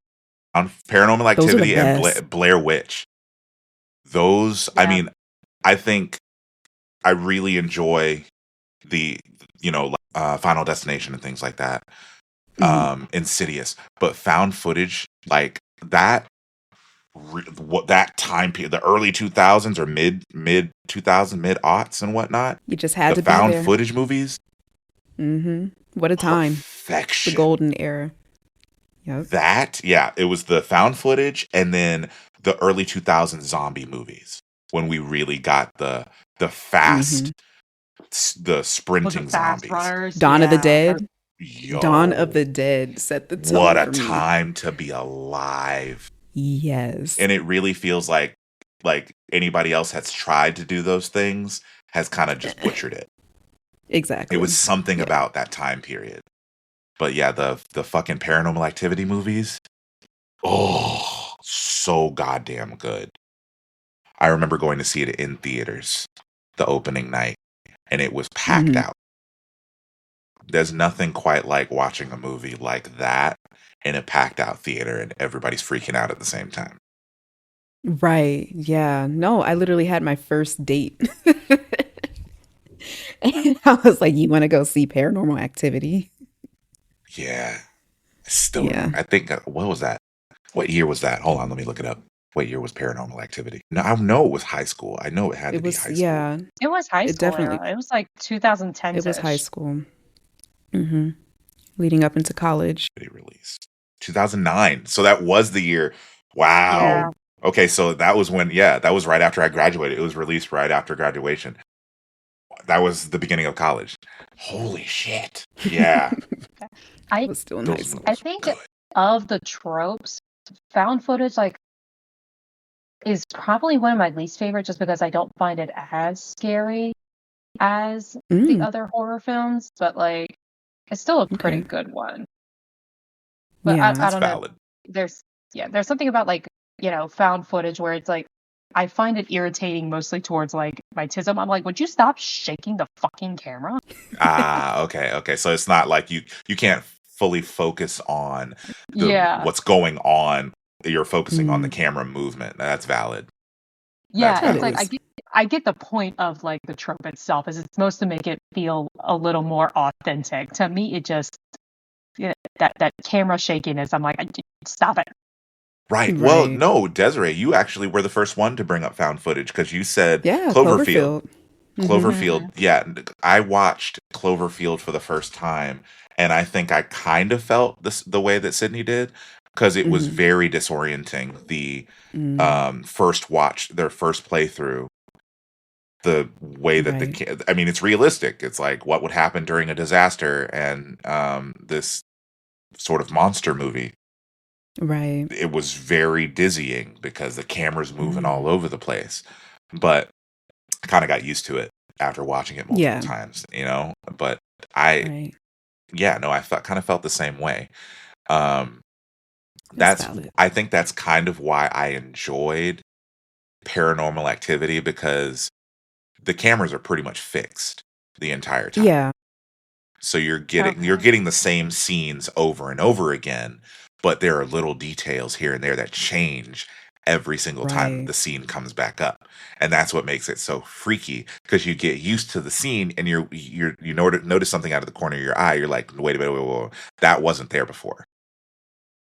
A: On Paranormal
B: Those are the
A: Activity and
B: best.
A: Blair Witch. Those, I
C: Yeah.
A: mean, I think I really enjoy the, Final Destination and things like that. Insidious. But found footage, like that, what that time period, the early 2000s or mid 2000s, mid aughts and whatnot.
B: You just had
A: The
B: to be
A: found
B: there.
A: footage movies.
B: What a time.
A: Perfection.
B: The golden era. Yep.
A: It was the found footage and then the early 2000s zombie movies when we really got the fast, the sprinting
C: the fast
A: zombies.
C: runners.
B: Dawn of the
C: Yeah.
B: Dead.
A: Yo,
B: Dawn of the Dead set the tone
A: what a
B: for me.
A: time to be alive.
B: Yes.
A: And it really feels like anybody else has tried to do those things has kind of just butchered it.
B: Exactly.
A: It was something about that time period. But yeah, the fucking Paranormal Activity movies, oh, so goddamn good. I remember going to see it in theaters the opening night, and it was packed out. There's nothing quite like watching a movie like that in a packed out theater and everybody's freaking out at the same time.
B: Right. Yeah. No, I literally had my first date. And I was like, you want to go see Paranormal Activity?
A: Yeah. Still,
B: Yeah.
A: I think, what was that? What year was that? Hold on, let me look it up. What year was Paranormal Activity? No, I know it was high school. I know it had to be high school.
B: Yeah.
C: It was high
B: It
C: school
B: definitely-
C: era. It was like 2010.
B: It was high school. Leading up into college.
A: It released 2009. So that was the year. Wow.
C: Yeah.
A: Okay, so that was when, that was right after I graduated. It was released right after graduation. That was the beginning of college. Holy shit. Yeah.
B: I was still in high school.
C: I think of the tropes, found footage is probably one of my least favorite just because I don't find it as scary as the other horror films, but like it's still a pretty good one. But
B: Yeah,
C: I don't
A: valid.
C: know. There's something about found footage where it's like I find it irritating mostly towards like my tism. I'm like, would you stop shaking the fucking camera?
A: Okay. So it's not like you can't fully focus on what's going on. You're focusing on the camera movement. That's valid.
C: Yeah,
A: That's
C: it's like I get the point of like the trope itself is it's supposed to make it feel a little more authentic. To me, it just that camera shakiness. I'm like, stop it.
A: Right. Well, no, Desiree, you actually were the first one to bring up found footage because you said Cloverfield. Cloverfield. Yeah, I watched Cloverfield for the first time, and I think I kind of felt the way that Sydney did because it was very disorienting. The first watch, their first playthrough, the way that I mean, it's realistic. It's like what would happen during a disaster and this sort of monster movie.
B: Right.
A: It was very dizzying because the camera's moving all over the place. But I kind of got used to it after watching it multiple times, But I
B: Right.
A: yeah, no, kind of felt the same way. Um,
B: That's
A: that's
B: valid.
A: I think that's kind of why I enjoyed Paranormal Activity, because the cameras are pretty much fixed the entire time.
B: Yeah.
A: So you're
C: Okay.
A: getting the same scenes over and over again, but there are little details here and there that change every single time
B: Right.
A: the scene comes back up. And that's what makes it so freaky, because you get used to the scene and notice something out of the corner of your eye. You're like, wait a minute, wait, that wasn't there before.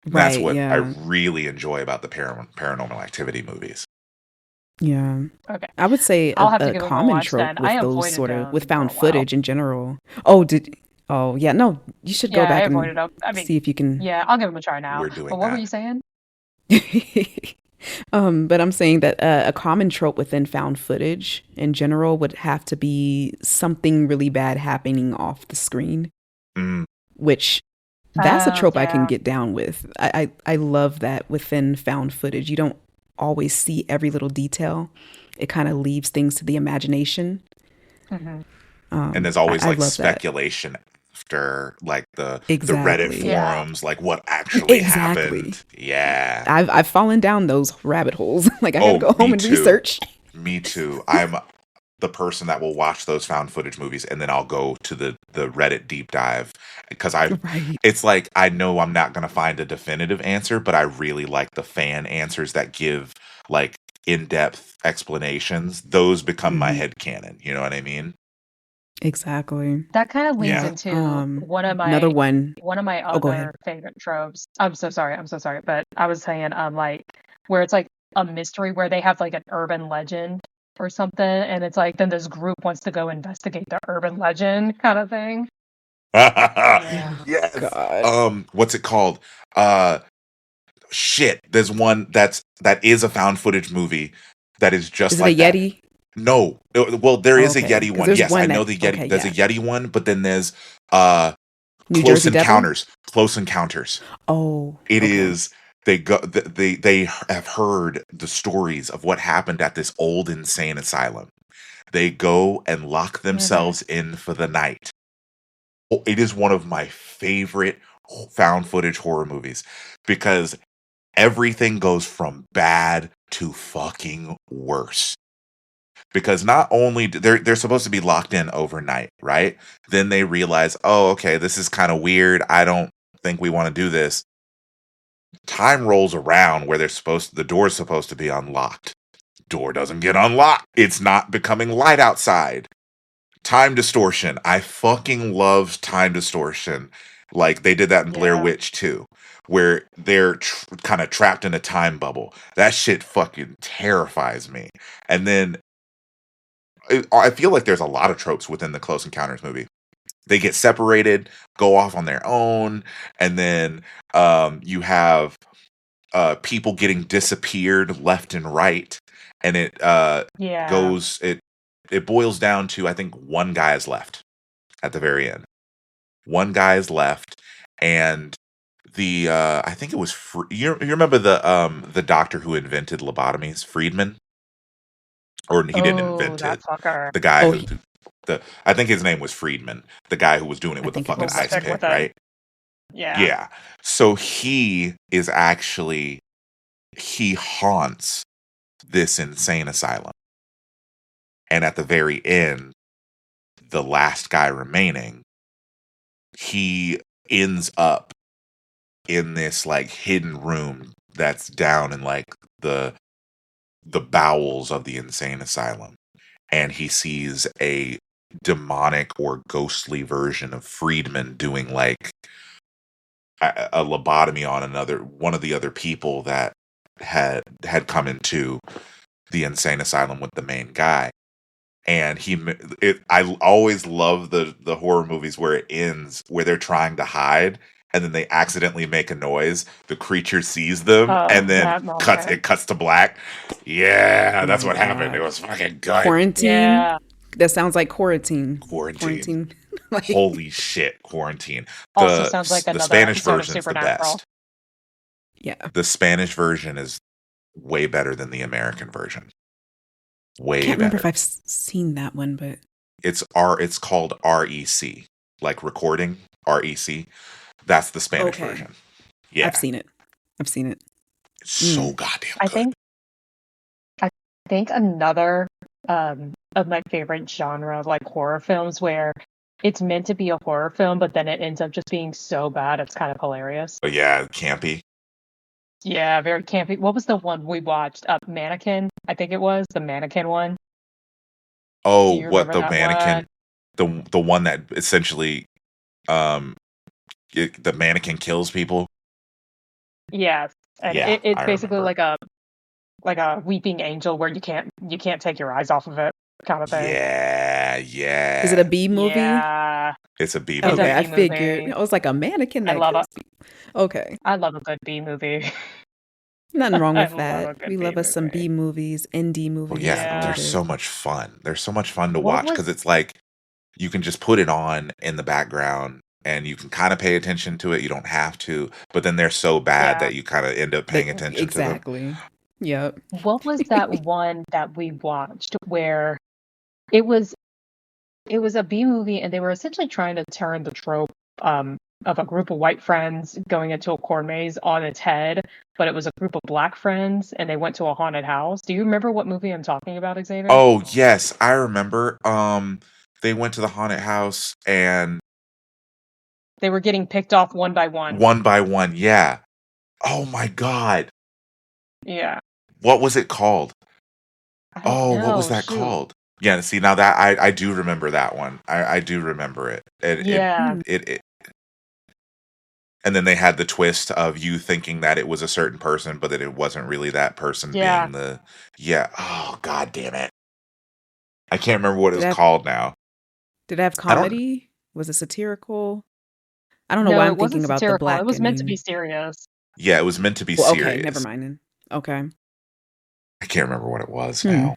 A: And that's
B: Right.
A: what I
B: Yeah.
A: really enjoy about the Paranormal Activity movies.
B: Yeah.
C: Okay.
B: I would say
C: I'll have to
B: a
C: give them a
B: common
C: watch
B: trope
C: then. I
B: with those
C: avoided
B: sort of with
C: them for
B: found
C: a while.
B: footage in general. Oh, oh yeah, no, you should go
C: Yeah, I
B: back
C: avoided
B: and
C: them. I mean,
B: see if you can.
C: yeah, I'll give them a try now.
A: We're
C: But
A: doing
C: what were
A: that.
C: you saying?
B: But I'm saying that a common trope within found footage in general would have to be something really bad happening off the screen,
A: Mm,
B: which that's a trope I can
C: Yeah.
B: get down with. I love that within found footage. You don't always see every little detail. It kind of leaves things to the imagination.
C: Hmm.
A: and there's always
B: I
A: like
B: love that.
A: speculation after, like, the Reddit
B: Exactly.
C: Yeah.
A: forums, like what actually
B: Exactly.
A: happened. Yeah.
B: I've fallen down those rabbit holes. Like I gotta
A: Oh,
B: go home
A: me
B: and
A: too.
B: research.
A: Me too. I'm the person that will watch those found footage movies, and then I'll go to the Reddit deep dive, because
B: Right.
A: it's like, I know I'm not going to find a definitive answer, but I really like the fan answers that give, like, in-depth explanations. Those become my
B: Hmm.
A: headcanon, you know what I mean?
B: Exactly.
C: That kind of leads
A: Yeah.
B: Yeah.
C: into
B: Another one.
C: one of my
B: Oh, go ahead.
C: other favorite tropes. I'm so sorry. I'm so sorry. But I was saying, like, where it's like a mystery where they have like an urban legend or something, and it's like then this group wants to go investigate the urban legend kind of thing. Yeah.
A: Yes.
B: God.
A: What's it called? Uh Shit. There's one that is a found footage movie that is just
B: Is it a
A: like that.
B: Yeti?
A: No. Well, there
B: Oh,
A: is a
B: okay.
A: Yeti
B: Because
A: one.
B: there's
A: Yes, I
B: one
A: know
B: that.
A: the Yeti.
B: Okay,
A: There's a
B: yeah.
A: Yeti one, but then there's uh
B: New
A: Close
B: Jersey Devil.
A: Encounters. Close Encounters.
B: Oh,
A: It
B: okay.
A: is they have heard the stories of what happened at this old insane asylum. They go and lock
C: Hmm.
A: themselves in for the night. Oh, it is one of my favorite found footage horror movies, because everything goes from bad to fucking worse. Because not only they're supposed to be locked in overnight, right? Then they realize, oh, okay, this is kind of weird. I don't think we want to do this. Time rolls around where the door's supposed to be unlocked. Door doesn't get unlocked. It's not becoming light outside. Time distortion. I fucking love time distortion. Like they did that in Blair
C: Yeah.
A: Witch too, where they're kind of trapped in a time bubble. That shit fucking terrifies me. And then I feel like there's a lot of tropes within the Close Encounters movie. They get separated, go off on their own, and then you have people getting disappeared left and right, and
C: Yeah.
A: goes it boils down to, I think, one guy is left at the very end. One guy is left, and the I think it was you remember the doctor who invented lobotomies, Friedman, or he didn't
C: Oh,
A: invent
C: that
A: it.
C: fucker.
A: The guy
B: Oh,
A: who the I think his name was Friedman, the guy who was doing it
B: I
A: with a
B: think it
A: fucking
C: We'll
B: was.
A: ice
C: stick
A: pick,
C: with it.
A: right?
C: Yeah.
A: Yeah. So he haunts this insane asylum. And at the very end, the last guy remaining, he ends up in this, like, hidden room that's down in, like, the bowels of the insane asylum. And he sees a demonic or ghostly version of Friedman doing, like, a lobotomy on one of the other people that had come into the insane asylum with the main guy. And I always love the horror movies where it ends where they're trying to hide, and then they accidentally make a noise. The creature sees them,
C: Oh,
A: and then
C: that moment.
A: cuts to black. Yeah,
B: Oh
A: that's
B: my
A: what happened. It
B: God.
A: was fucking good.
B: Quarantine.
C: Yeah.
B: That sounds like quarantine.
A: Quarantine.
B: Quarantine. Like,
A: Holy shit, Quarantine.
C: Also sounds like
A: The
C: another
A: Spanish
C: episode of
A: version's the
C: Supernatural.
A: best.
B: yeah.
A: The Spanish version is way better than the American version. Way
B: Can't remember
A: better.
B: if I've seen that one, but
A: It's called REC. like recording, REC. That's the Spanish
B: Okay.
A: version.
B: I've
A: Yeah.
B: seen it.
A: It's so goddamn
C: I
A: good.
C: think I think another of my favorite genre of like horror films where it's meant to be a horror film, but then it ends up just being so bad it's kind of hilarious.
A: But yeah, campy.
C: Yeah, very campy. What was the one we watched? Mannequin, I think it was the Mannequin one. Do
A: Oh,
C: you
A: what
C: remember
A: the
C: that one?
A: mannequin, the one that essentially um the mannequin kills people.
C: Yes, and
A: Yeah,
C: it's
A: I
C: basically
A: remember.
C: like a weeping angel where you can't take your eyes off of it kind of thing.
A: Yeah,
B: Is it a
A: yeah.
B: B movie?
C: Yeah,
A: It's a B
C: it's a
B: Okay, I
A: movie.
C: B
B: figured.
C: movie.
B: I was like a mannequin
C: I
B: that
C: love
B: kills
C: a
B: people. Okay,
C: I love a good B movie.
B: nothing wrong
C: I
B: with
C: love
B: that.
C: a good
B: We
C: B
B: love us some
C: movie.
B: B movies, indie
A: Oh
B: movies,
A: yeah,
B: all
A: they're
C: Yeah.
B: good.
A: so much fun. They're so much fun to
C: What
A: watch because
C: was
A: it's like you can just put it on in the background and you can kind of pay attention to it. You don't have to, but then they're so bad
C: yeah.
A: that you kind of end up paying attention to them.
B: Exactly. Yep.
C: What was that one that we watched where it was it was a B movie and they were essentially trying to turn the trope of a group of white friends going into a corn maze on its head, but it was a group of black friends and they went to a haunted house. Do you remember what movie I'm talking about, Xavier?
A: Oh yes, I remember. They went to the haunted house and
C: They were getting picked off one by one.
A: one by one, yeah. Oh my god.
C: Yeah.
A: What was it called?
C: I don't
A: Oh, what was
C: know.
A: that
C: Shoot.
A: called? Yeah, see now that I do remember that one. I do remember it.
C: Yeah.
B: Hmm.
A: It and then they had the twist of you thinking that it was a certain person, but that it wasn't really that person
C: Yeah.
A: being the yeah. Oh god damn it. I can't remember what it
B: Did
A: was
B: I have
A: called now.
B: did it have
A: I don't
B: comedy? Was it satirical? I don't know why
C: No,
B: I'm
C: it wasn't
B: thinking about the
C: satirical. It was meant to be
B: blackening.
C: serious.
A: yeah, it was meant to be
B: Well, okay, never
A: serious.
B: mind then. Okay.
A: I can't remember what it was
B: Hmm.
A: now.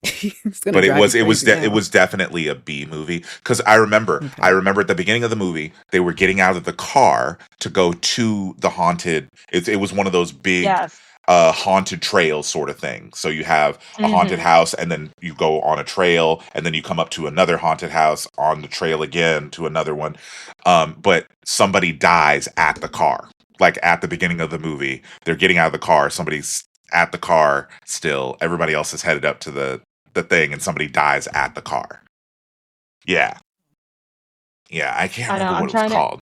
B: It's gonna
A: But
B: drive you crazy
A: it
B: now.
A: was definitely a B movie because I
B: Okay.
A: remember at the beginning of the movie they were getting out of the car to go to the haunted. It was one of those big
C: Yes.
A: haunted trail sort of thing. So you have a haunted
C: Hmm.
A: house and then you go on a trail and then you come up to another haunted house on the trail again to another one. But somebody dies at the car. Like at the beginning of the movie, they're getting out of the car. Somebody's at the car still. Everybody else is headed up to the thing and somebody dies at the car. Yeah. Yeah, I can't
C: I know.
A: remember what it was called.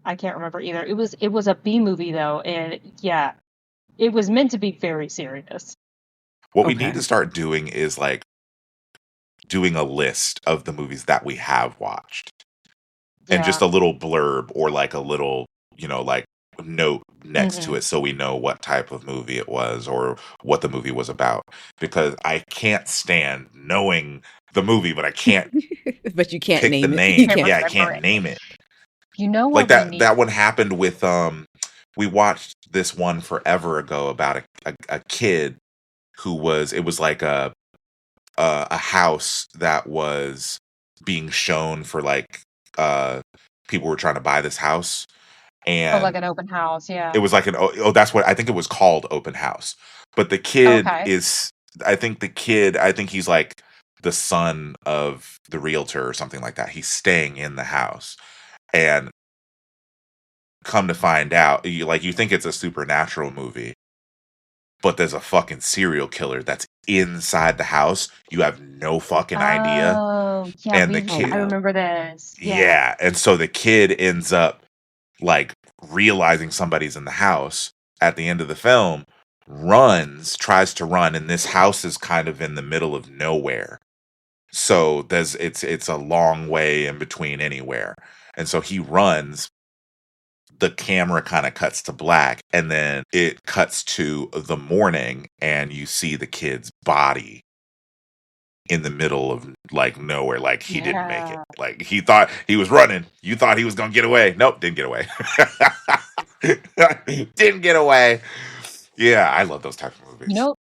C: I can't remember either. It was a B movie though, and yeah, it was meant to be very serious.
A: What we need
B: Okay.
A: to start doing is like doing a list of the movies that we have watched and
C: Yeah.
A: just a little blurb or like a little, like note next to
C: Hmm.
A: it so we know what type of movie it was or what the movie was about because I can't stand knowing the movie but I can't
B: But you can't
A: pick the
B: name it. You
A: name.
C: Can't
B: can't.
A: Yeah, I
C: remember
A: can't
C: it.
A: name it.
C: You know
A: Like
C: what we need?
A: that one happened with we watched this one forever ago about a kid who was it was like a house that was being shown for like people were trying to buy this house
C: Oh, like
A: and
C: an open house.
A: it
C: Yeah.
A: was like oh that's what I think it was called open house but the kid
C: Okay.
A: is I think he's like the son of the realtor or something like that. He's staying in the house and come to find out you think it's a supernatural movie but there's a fucking serial killer that's inside the house. You have no fucking idea.
C: Oh, yeah.
A: And the
B: Oh
C: I
A: kid,
B: no.
C: remember this. Yeah.
A: yeah. And so the kid ends up like realizing somebody's in the house at the end of the film, tries to run, and this house is kind of in the middle of nowhere. So it's a long way in between anywhere. And so he runs, the camera kind of cuts to black and then it cuts to the morning and you see the kid's body in the middle of like nowhere. Like he didn't make it.
C: Yeah.
A: Like he thought he was running, you thought he was gonna get away. Nope, didn't get away. Didn't get away. Yeah, I love those type of
C: You
A: movies.
C: know,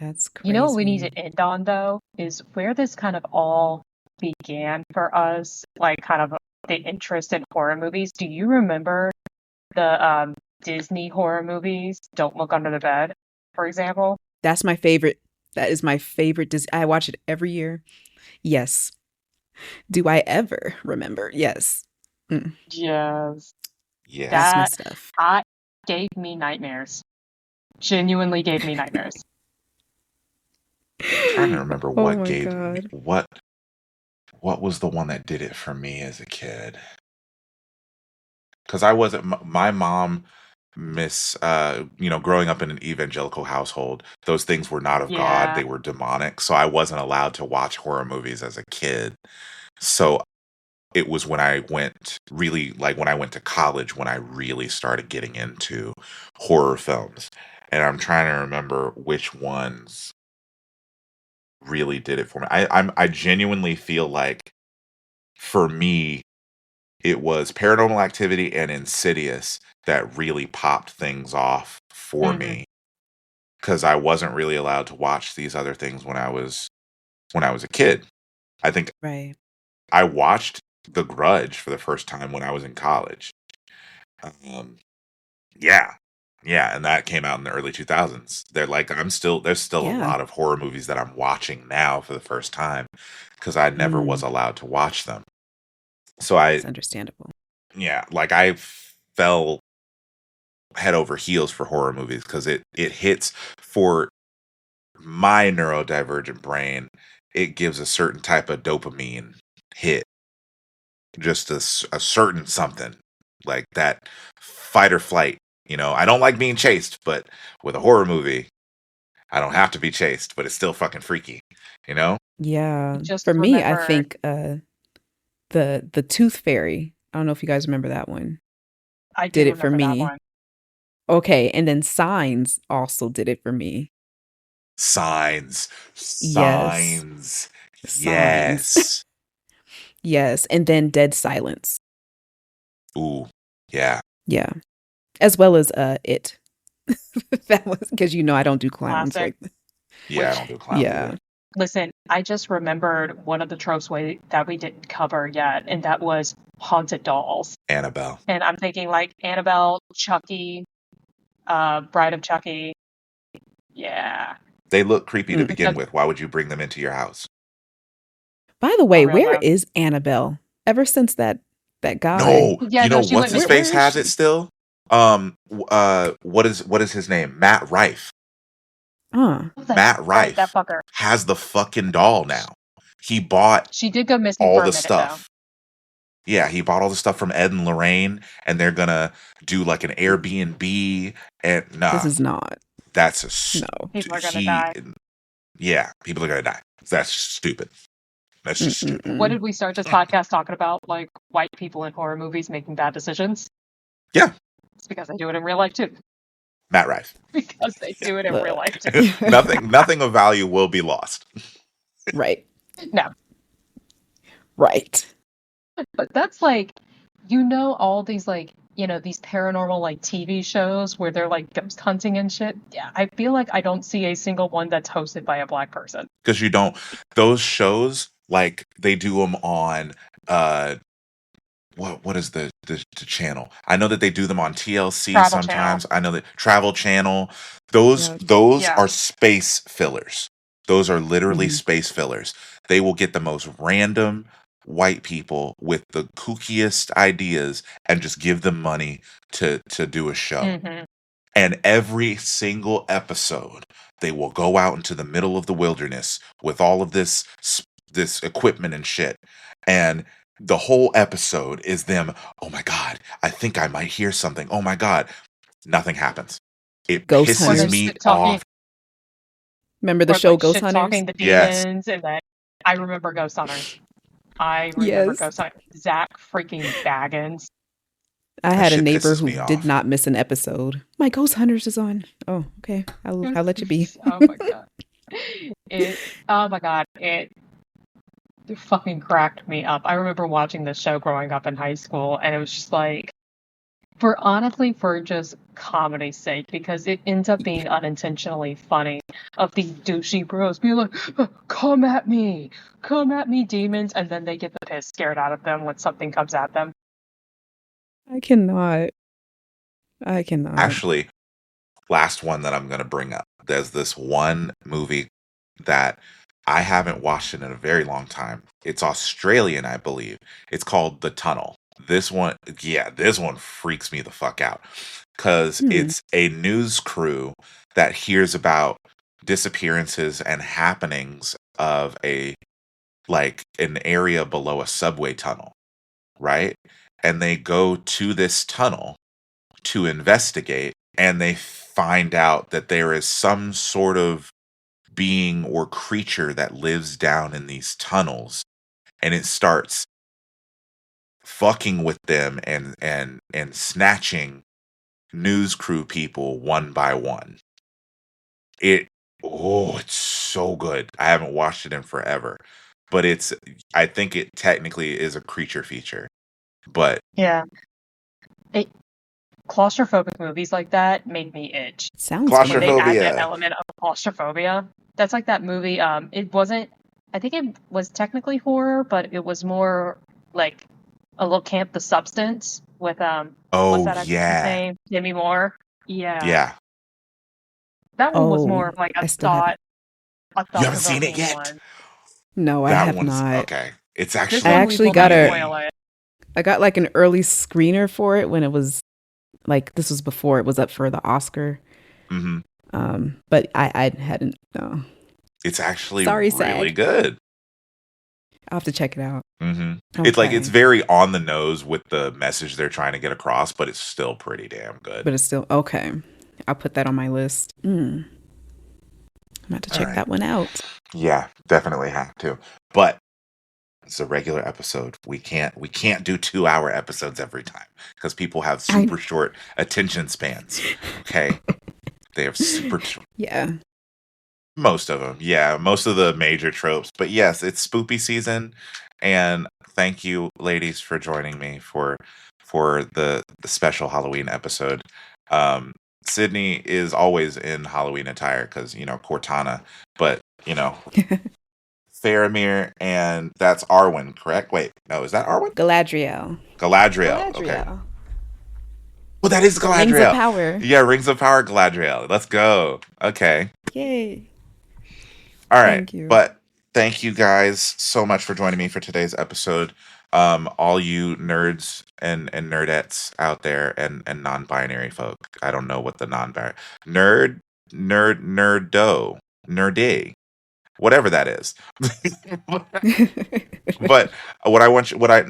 B: That's
C: you know what we need
B: crazy.
C: to end on though is where this kind of all began for us, like kind of the interest in horror movies. Do you remember the Disney horror movies? Don't Look Under the Bed, for example.
B: That's my favorite. That is my favorite. I watch it every year. Yes. Do I ever remember? Yes.
C: Yes.
B: That's
A: Yes.
B: my
C: That
B: stuff.
C: I gave me nightmares. Genuinely gave me nightmares.
A: Trying to remember
B: Oh
A: what
B: my
A: gave me
B: God.
A: what was the one that did it for me as a kid? Because I wasn't my mom growing up in an evangelical household, those things were not of God,
C: Yeah.
A: they were demonic, so I wasn't allowed to watch horror movies as a kid. So it was when I went really like when I went to college when I really started getting into horror films. And I'm trying to remember which ones really did it for me. I genuinely feel like for me it was Paranormal Activity and Insidious that really popped things off for
C: Hmm.
A: me because I wasn't really allowed to watch these other things when I was a kid. I think
B: Right.
A: I watched The Grudge for the first time when I was in college. Um, yeah, yeah, and that came out in the early 2000s. There's still a
B: Yeah.
A: lot of horror movies that I'm watching now for the first time because I never was
B: Mm,
A: allowed to watch them. So I,
B: it's understandable.
A: yeah, like I fell head over heels for horror movies because it hits for my neurodivergent brain. It gives a certain type of dopamine hit, just a certain something like that fight or flight. I don't like being chased, but with a horror movie, I don't have to be chased, but it's still fucking freaky. You know?
B: Yeah.
C: Just
B: For me, I
C: remember,
B: think the Tooth Fairy. I don't know if you guys remember that one.
C: I
B: Did
C: do
B: it for
C: remember that
B: me.
C: one.
B: Okay, and then Signs also did it for me.
A: Signs,
B: Yes.
A: signs,
B: Signs.
A: yes.
B: Yes, and then Dead Silence.
A: Ooh, yeah,
B: Yeah. As well as It. That was because I don't do clowns
C: Classic.
B: like
A: yeah. I
C: Which,
A: don't do clowns
B: yeah.
A: either.
C: listen, I just remembered one of the tropes that we didn't cover yet, and that was haunted dolls.
A: Annabelle.
C: And I'm thinking like Annabelle, Chucky, Bride of Chucky. Yeah.
A: They look creepy to
B: Mm.
A: begin
C: Because
A: with. Why would you bring them into your house?
B: By the
C: for
B: way,
C: real
B: where
C: though.
B: is Annabelle? Ever since that guy,
A: No,
C: Yeah, no, she
A: what's
C: went
A: his
C: missing.
B: where
A: face
B: is
A: has it
B: she?
A: still. What is his name? Matt Rife.
C: That's
A: Matt
C: right, that
A: Rife
C: fucker.
A: has the fucking doll now. He bought
C: She did go missing
A: all
C: for a
A: the
C: minute though.
A: stuff. Yeah, he bought all the stuff from Ed and Lorraine, and they're gonna do like an Airbnb. And
B: This
A: nah,
B: is not.
A: that's
B: No.
C: People are gonna
A: he.
C: die.
A: Yeah, people are gonna die. That's stupid. That's just stupid.
C: What
B: Mm-mm-mm.
C: did we start this podcast talking about? Like white people in horror movies making bad decisions?
A: Yeah,
C: It's because they do it in real life too.
A: Matt Rife.
C: Because they do it in real life
B: Look.
C: too.
A: Nothing of value will be lost.
B: Right.
C: No.
B: Right.
C: But that's like, all these like, these paranormal like TV shows where they're like ghost hunting and shit. Yeah, I feel like I don't see a single one that's hosted by a black person.
A: Because you don't those shows like they do them on uh what is the channel? I know that they do them on TLC
C: Travel Channel.
A: sometimes. I know that Travel Channel. Those
B: Yeah.
A: those
C: Yeah.
A: are space fillers. Those are literally
B: Mhm.
A: space fillers. They will get the most random white people with the kookiest ideas and just give them money to do a show.
C: Hmm.
A: And every single episode, they will go out into the middle of the wilderness with all of this equipment and shit. And the whole episode is them, oh my God, I think I might hear something. Oh my God. Nothing happens. It
B: Ghost
C: Or they're
A: pisses
B: Hunters.
A: me
C: shit talking,
A: off.
B: Remember the
C: or
B: show
C: like
B: Ghost
C: shit
B: Hunters?
C: talking the
A: Yes.
C: demons, and then I remember Ghost Hunters. I remember
B: Yes.
C: Ghost Hunters. Zach freaking Baggins.
B: I
A: That
B: had a
A: shit
B: neighbor
A: pisses
B: who
A: me
B: did
A: off.
B: not miss an episode. My Ghost Hunters is on. Oh, okay. I'll let you be.
C: Oh my god. Oh my god. It fucking cracked me up. I remember watching this show growing up in high school, and it was just like, for just comedy's sake, because it ends up being unintentionally funny of these douchey bros being like, come at me, demons, and then they get the piss scared out of them when something comes at them.
B: I cannot. I cannot.
A: Actually, last one that I'm going to bring up. There's this one movie that I haven't watched it in a very long time. It's Australian, I believe. It's called The Tunnel. This one freaks me the fuck out because
B: Hmm.
A: it's a news crew that hears about disappearances and happenings of an area below a subway tunnel, right? And they go to this tunnel to investigate, and they find out that there is some sort of being or creature that lives down in these tunnels, and it starts fucking with them and snatching news crew people one by one. It it's so good. I haven't watched it in forever, but I think it technically is a creature feature. But
C: Yeah. It, claustrophobic movies like that make me itch.
B: Sounds
C: When they
B: fun.
C: add that
A: claustrophobia.
C: element of claustrophobia, that's like that movie. It wasn't. I think it was technically horror, but it was more like a little camp. The Substance with what's
A: Oh
C: that actress's
A: yeah.
C: name? Demi Moore. Yeah,
A: Yeah.
C: that one was
B: Oh,
C: more of like
B: I still haven't.
C: a
A: You haven't seen it
C: thought-provoking
A: yet?
C: one.
B: No, I
A: That
B: have
A: one's
B: not.
A: okay. It's
C: This
B: I
A: actually
C: one we
B: actually
C: will not
B: got a
C: spoil
A: really
C: it.
B: I got like an early screener for it when it was like this was before it was up for the Oscar.
A: hmm
B: But I hadn't. No,
A: it's actually
B: sorry,
A: really
B: SAG.
A: good.
B: I'll have to check it out.
A: It's
B: Okay,
A: very on the nose with the message they're trying to get across, but it's still pretty damn good.
B: but it's still okay. I'll put that on my list. I'm about to
A: All
B: check
A: right.
B: that one out.
A: Yeah, definitely have to. But it's a regular episode. We can't do 2-hour episodes every time because people have
B: I
A: super short attention spans. Okay, they have
B: yeah.
A: most of them. Yeah, most of the major tropes. But yes, it's spoopy season, and thank you, ladies, for joining me for the special Halloween episode. Um, Sydney is always in Halloween attire because Cortana, but Faramir, and that's Arwen, correct? Wait, no, is that Arwen?
B: Galadriel.
A: Galadriel. Okay.
B: Galadriel.
A: Well, that is
B: Rings of
A: Galadriel.
B: Power.
A: Yeah, Rings of Power Galadriel. Let's go. Okay.
B: Yay.
A: All right.
B: Thank you.
A: But thank you guys so much for joining me for today's episode. All you nerds and nerdettes out there and non-binary folk. I don't know what the non-binary nerdo, nerdy, whatever that is. But what I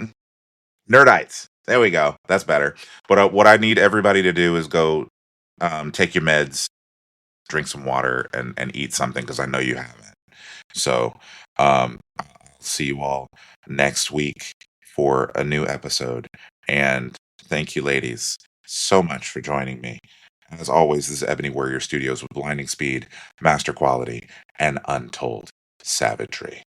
A: nerdites. There we go. That's better. But what I need everybody to do is go take your meds, drink some water, and eat something because I know you haven't. So I'll see you all next week for a new episode. And thank you, ladies, so much for joining me. As always, this is Ebony Warrior Studios with blinding speed, master quality, and untold savagery.